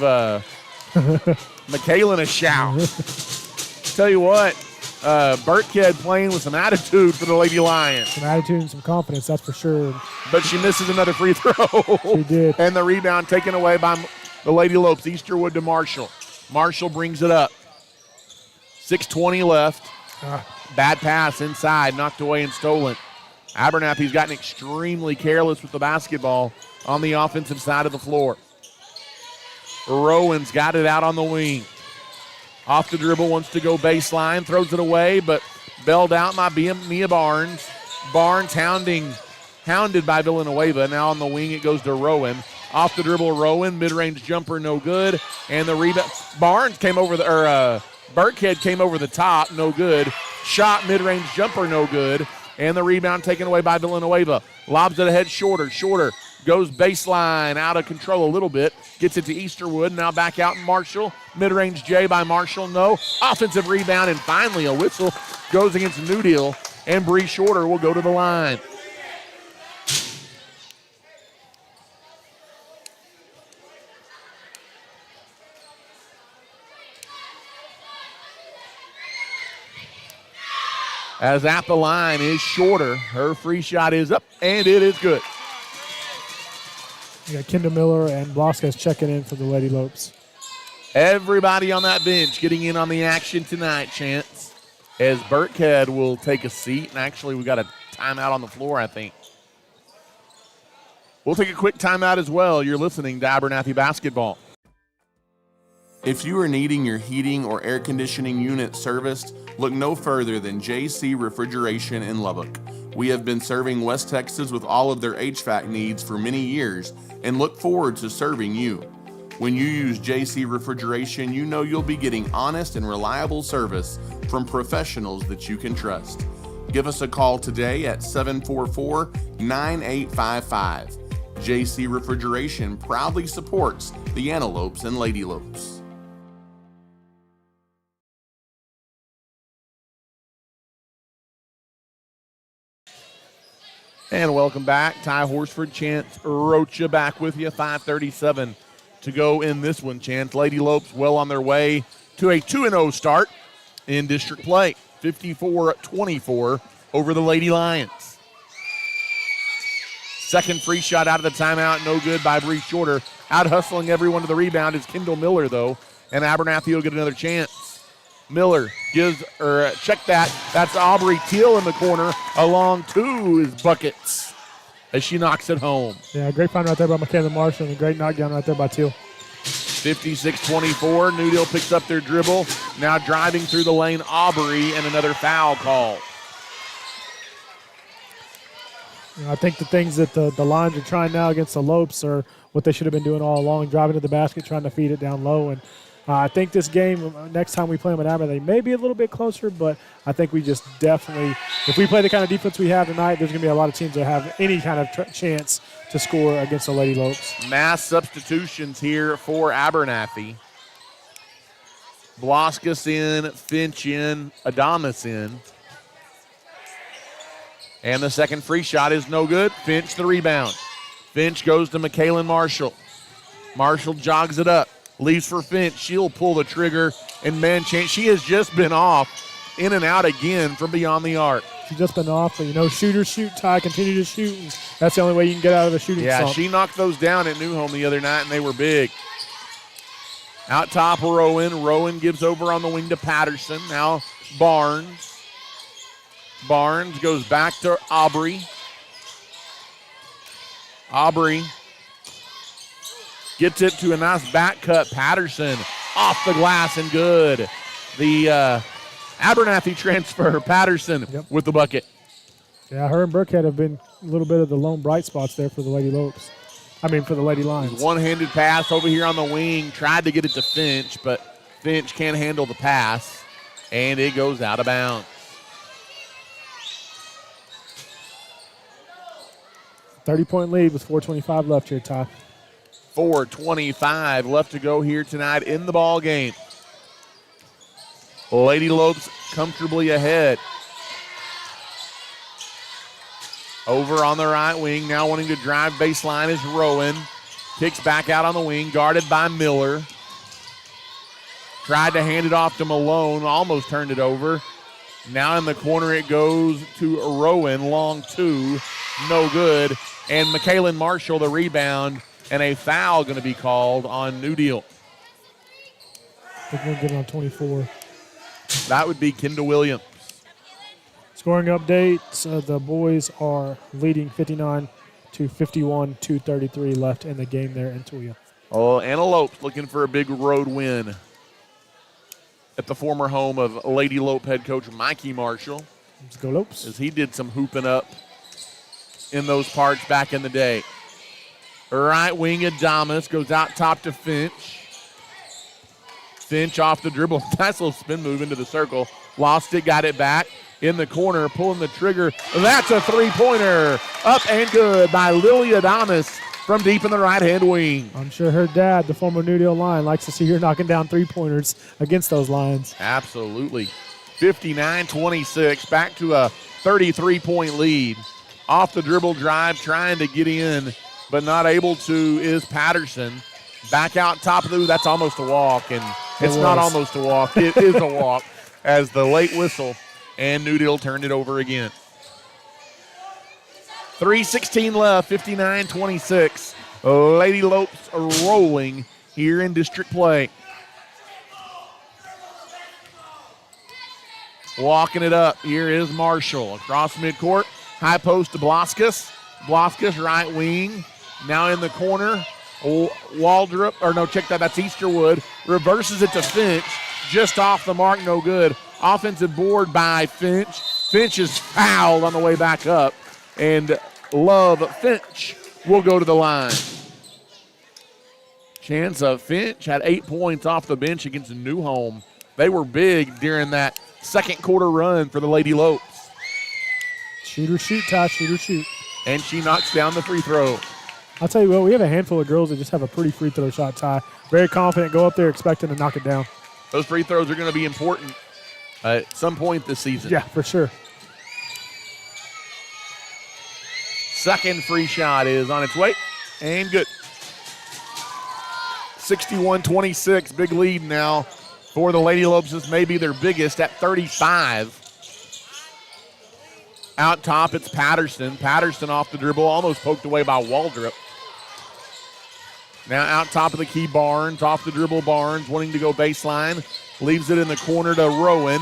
Speaker 2: McKaylin a shout. Tell you what, Burkhead playing with some attitude for the Lady Lions.
Speaker 3: Some attitude and some confidence, that's for sure.
Speaker 2: But she misses another free throw.
Speaker 3: She did.
Speaker 2: And the rebound taken away by the Lady Lopes. Easterwood to Marshall. Marshall brings it up. 6:20 left. Bad pass inside, knocked away and stolen. Abernathy's gotten extremely careless with the basketball on the offensive side of the floor. Rowan's got it out on the wing. Off the dribble, wants to go baseline, throws it away, but bailed out by Mia Barnes. Barnes hounded by Villanueva. Now on the wing, it goes to Rowan. Off the dribble, Rowan, mid-range jumper, no good. And the rebound, Burkhead came over the top, no good. Shot, mid-range jumper, no good. And the rebound taken away by Villanueva. Lobs it ahead, Shorter goes baseline, out of control a little bit. Gets it to Easterwood, now back out Marshall. Mid-range J by Marshall, no. Offensive rebound, and finally a whistle goes against New Deal. And Bree Shorter will go to the line. As at the line is Shorter. Her free shot is up, and it is good.
Speaker 3: You got Kendall Miller and Blasquez checking in for the Lady Lopes.
Speaker 2: Everybody on that bench getting in on the action tonight, Chance. As Burkhead will take a seat, and actually we got a timeout on the floor, I think. We'll take a quick timeout as well. You're listening to Abernathy Basketball.
Speaker 1: If you are needing your heating or air conditioning unit serviced, look no further than JC Refrigeration in Lubbock. We have been serving West Texas with all of their HVAC needs for many years and look forward to serving you. When you use JC Refrigeration, you know you'll be getting honest and reliable service from professionals that you can trust. Give us a call today at 744-9855. JC Refrigeration proudly supports the Antelopes and Lady Lopes.
Speaker 2: And welcome back. Ty Horsford, Chance Rocha back with you. 5:37 to go in this one, Chance. Lady Lopes well on their way to a 2-0 start in district play. 54-24 over the Lady Lions. Second free shot out of the timeout, no good by Bree Shorter. Out hustling everyone to the rebound is Kendall Miller, though, and Abernathy will get another chance. Miller check that. That's Aubrey Teal in the corner, along to his buckets as she knocks it home.
Speaker 3: Yeah, great find right there by McKaylin Marshall and a great knockdown right there by Teal.
Speaker 2: 56-24. New Deal picks up their dribble. Now driving through the lane, Aubrey, and another foul call.
Speaker 3: You know, I think the things that the Lions are trying now against the Lopes are what they should have been doing all along, driving to the basket, trying to feed it down low. And I think this game, next time we play them at Abernathy, they may be a little bit closer, but I think we just definitely, if we play the kind of defense we have tonight, there's going to be a lot of teams that have any kind of chance to score against the Lady Lopes.
Speaker 2: Mass substitutions here for Abernathy. Blasquez in, Finch in, Adamas in. And the second free shot is no good. Finch the rebound. Finch goes to McKaylin Marshall. Marshall jogs it up. Leaves for Finch. She'll pull the trigger. And, man, she has just been off, in and out again from beyond the arc.
Speaker 3: She's just been off. But, shooters shoot, Ty, continue to shoot. And that's the only way you can get out of a shooting slump.
Speaker 2: She knocked those down at New Home the other night, and they were big. Out top, Rowan. Rowan gives over on the wing to Patterson. Now Barnes. Barnes goes back to Aubrey. Aubrey gets it to a nice back cut. Patterson off the glass and good. The Abernathy transfer, Patterson with the bucket.
Speaker 3: Yeah, her and Burkhead have been a little bit of the lone bright spots there for the Lady Lopes. For the Lady Lions.
Speaker 2: One-handed pass over here on the wing. Tried to get it to Finch, but Finch can't handle the pass, and it goes out of bounds.
Speaker 3: 30-point lead with 4:25 left here, Ty.
Speaker 2: 4:25 left to go here tonight in the ball game. Lady Lopes comfortably ahead. Over on the right wing, now wanting to drive baseline is Rowan. Kicks back out on the wing, guarded by Miller. Tried to hand it off to Malone, almost turned it over. Now in the corner it goes to Rowan, long two, no good. And McKaylin Marshall the rebound, and a foul going to be called on New Deal.
Speaker 3: They're going to get on 24.
Speaker 2: That would be Kendall Williams.
Speaker 3: Scoring updates, the boys are leading 59-51, 2:33 left in the game there in Tulia.
Speaker 2: Oh, Antelopes looking for a big road win at the former home of Lady Lope head coach Mikey Marshall.
Speaker 3: Let's go Lopes.
Speaker 2: As he did some hooping up in those parts back in the day. Right wing Adamas goes out top to Finch. Finch off the dribble. Nice little spin move into the circle. Lost it, got it back. In the corner, pulling the trigger. That's a three-pointer. Up and good by Lily Adamas from deep in the right-hand wing.
Speaker 3: I'm sure her dad, the former New Deal Lion, likes to see her knocking down three-pointers against those Lions.
Speaker 2: Absolutely. 59-26, back to a 33-point lead. Off the dribble drive, trying to get in, but not able to, is Patterson. Back out top of the, that's almost a walk, and it's not almost a walk. It is a walk as the late whistle, and New Deal turned it over again. 3:16 left, 59-26. Lady Lopes are rolling here in district play. Walking it up, here is Marshall. Across midcourt, high post to Bloskus. Bloskus, right wing. Now in the corner, Waldrop, or no, check that, that's Easterwood. Reverses it to Finch, just off the mark, no good. Offensive board by Finch. Finch is fouled on the way back up. And Love Finch will go to the line. Chance of Finch had 8 points off the bench against New Home. They were big during that second quarter run for the Lady Lopes.
Speaker 3: Shoot or shoot, Ty, shoot or shoot.
Speaker 2: And she knocks down the free throw.
Speaker 3: I'll tell you what, we have a handful of girls that just have a pretty free throw shot, Ty. Very confident, go up there expecting to knock it down.
Speaker 2: Those free throws are going to be important at some point this season.
Speaker 3: Yeah, for sure.
Speaker 2: Second free shot is on its way, and good. 61-26, big lead now for the Lady Lopes. This may be their biggest at 35. Out top, it's Patterson. Patterson off the dribble, almost poked away by Waldrop. Now out top of the key, Barnes. Off the dribble, Barnes wanting to go baseline. Leaves it in the corner to Rowan.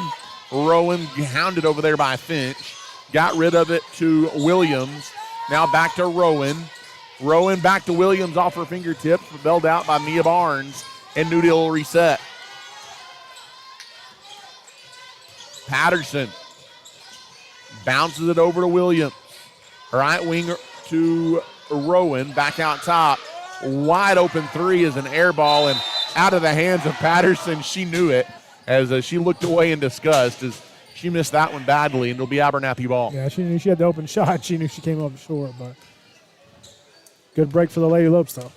Speaker 2: Rowan hounded over there by Finch. Got rid of it to Williams. Now back to Rowan. Rowan back to Williams off her fingertips. Bailed out by Mia Barnes. And New Deal will reset. Patterson bounces it over to Williams. Right wing to Rowan. Back out top. Wide open three is an air ball and out of the hands of Patterson. She knew it as she looked away in disgust as she missed that one badly, and it'll be Abernathy ball.
Speaker 3: Yeah, she knew she had the open shot. She knew she came up short, but good break for the Lady Lopes, though.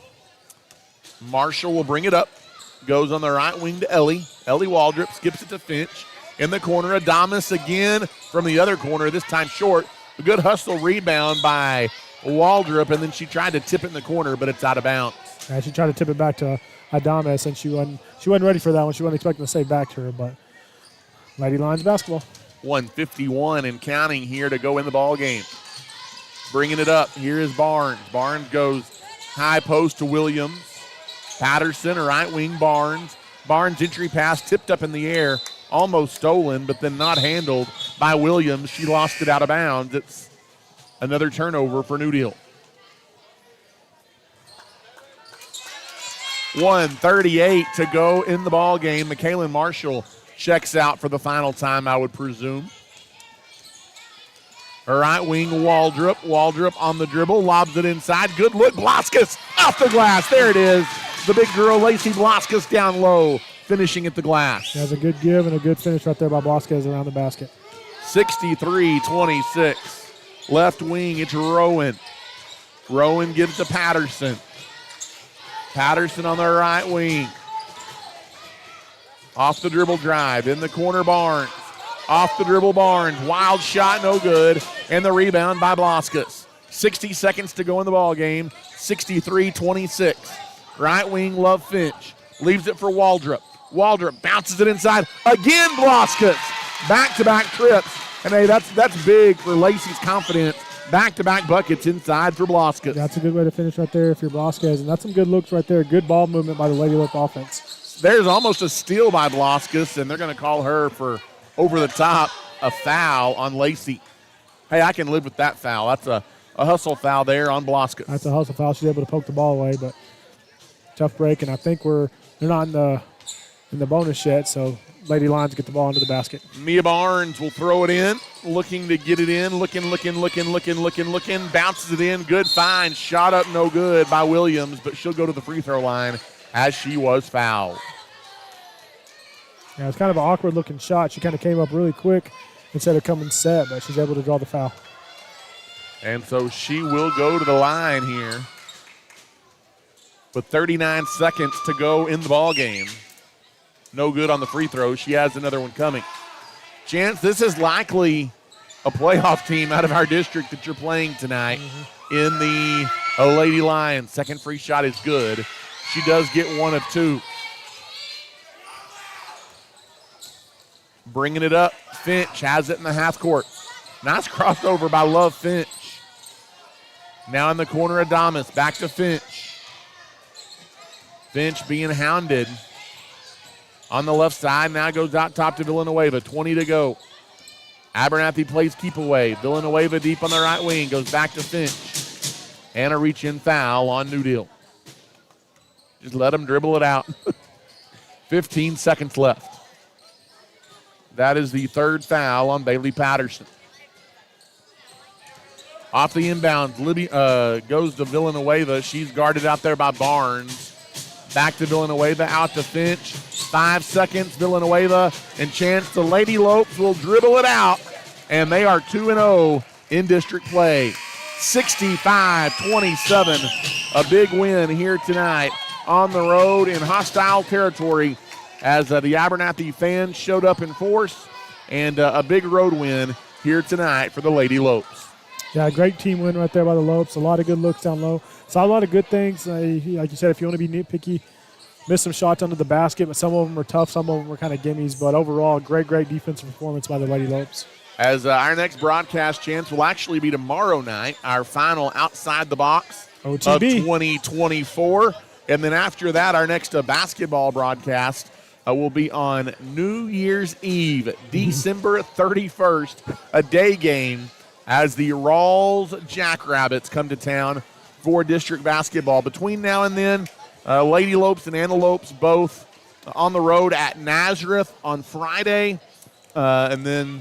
Speaker 2: Marshall will bring it up. Goes on the right wing to Ellie. Ellie Waldrop skips it to Finch. In the corner, Adamas again from the other corner, this time short. A good hustle rebound by Waldrop, and then she tried to tip it in the corner, but it's out of bounds.
Speaker 3: Yeah, she tried to tip it back to Adamas, and she wasn't ready for that one. She wasn't expecting to save back to her, but Lady Lions basketball.
Speaker 2: 1:51 and counting here to go in the ball game. Bringing it up, here is Barnes. Barnes goes high post to Williams. Patterson, right wing Barnes. Barnes entry pass tipped up in the air, almost stolen, but then not handled by Williams. She lost it out of bounds. It's another turnover for New Deal. 1:38 to go in the ball game. McKaylin Marshall checks out for the final time, I would presume. Her right wing, Waldrop. Waldrop on the dribble, lobs it inside. Good look, Blaskus off the glass. There it is. The big girl, Lacey Blaskus, down low, finishing at the glass.
Speaker 3: That's a good give and a good finish right there by Blasquez around the basket.
Speaker 2: 63-26. Left wing, it's Rowan. Rowan gives to Patterson. Patterson on the right wing. Off the dribble drive. In the corner, Barnes. Off the dribble, Barnes. Wild shot, no good. And the rebound by Blaskus. 60 seconds to go in the ball game. 63-26. Right wing, Love Finch. Leaves it for Waldrop. Waldrop bounces it inside. Again, Blaskus. Back-to-back trips. And, hey, that's big for Lacey's confidence. Back-to-back buckets inside for Blaskus.
Speaker 3: That's a good way to finish right there if you're Blasquez. And that's some good looks right there. Good ball movement by the Lady Lope offense.
Speaker 2: There's almost a steal by Blaskus, and they're going to call her for over the top, a foul on Lacey. Hey, I can live with that foul. That's a hustle foul there on Blaskus.
Speaker 3: That's a hustle foul. She's able to poke the ball away, but tough break. And I think they're not in the bonus yet, so Lady Lions get the ball into the basket.
Speaker 2: Mia Barnes will throw it in, looking to get it in, looking, bounces it in, good find, shot up no good by Williams, but she'll go to the free throw line as she was fouled.
Speaker 3: Yeah, it's kind of an awkward-looking shot. She kind of came up really quick instead of coming set, but she's able to draw the foul.
Speaker 2: And so she will go to the line here with 39 seconds to go in the ball game. No good on the free throw. She has another one coming. Chance, this is likely a playoff team out of our district that you're playing tonight in the Lady Lions. Second free shot is good. She does get one of two. Bringing it up, Finch has it in the half court. Nice crossover by Love Finch. Now in the corner, Adamas, back to Finch. Finch being hounded. On the left side, now goes out top to Villanueva, 20 to go. Abernathy plays keep away. Villanueva deep on the right wing, goes back to Finch. And a reach-in foul on New Deal. Just let them dribble it out. 15 seconds left. That is the third foul on Bailey Patterson. Off the inbound, Libby goes to Villanueva. She's guarded out there by Barnes. Back to Villanueva, out to Finch. 5 seconds, Villanueva, and chance the Lady Lopes will dribble it out, and they are 2-0 in district play. 65-27, a big win here tonight on the road in hostile territory as the Abernathy fans showed up in force, and a big road win here tonight for the Lady Lopes.
Speaker 3: Yeah, great team win right there by the Lopes. A lot of good looks down low. Saw a lot of good things. Like you said, if you want to be nitpicky, missed some shots under the basket, but some of them were tough. Some of them were kind of gimmies. But overall, great defensive performance by the Lady Lopes.
Speaker 2: As our next broadcast chance will actually be tomorrow night, our final Outside the Box
Speaker 3: OTB
Speaker 2: of 2024. And then after that, our next basketball broadcast will be on New Year's Eve, December 31st, a day game, as the Rawls Jackrabbits come to town for district basketball. Between now and then, Lady Lopes and Antelopes both on the road at Nazareth on Friday, and then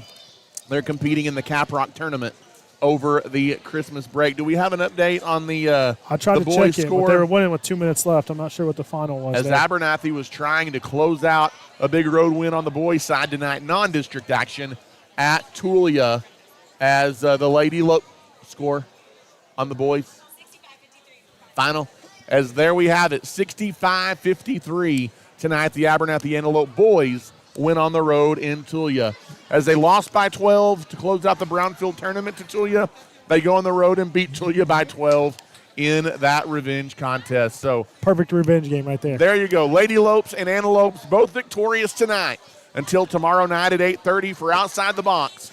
Speaker 2: they're competing in the Caprock tournament over the Christmas break. Do we have an update on the
Speaker 3: I tried
Speaker 2: the
Speaker 3: to
Speaker 2: boys'
Speaker 3: check it,
Speaker 2: score?
Speaker 3: but they were winning with 2 minutes left. I'm not sure what the final was.
Speaker 2: As
Speaker 3: there.
Speaker 2: Abernathy was trying to close out a big road win on the boys' side tonight, non-district action at Tulia, as the Lady Lope score on the boys' final. As there we have it, 65-53 tonight. The Abernathy Antelope boys win on the road in Tulia. As they lost by 12 to close out the Brownfield tournament to Tulia, they go on the road and beat Tulia by 12 in that revenge contest. So
Speaker 3: perfect revenge game right there.
Speaker 2: There you go. Lady Lopes and Antelopes both victorious tonight. Until tomorrow night at 8:30 for Outside the Box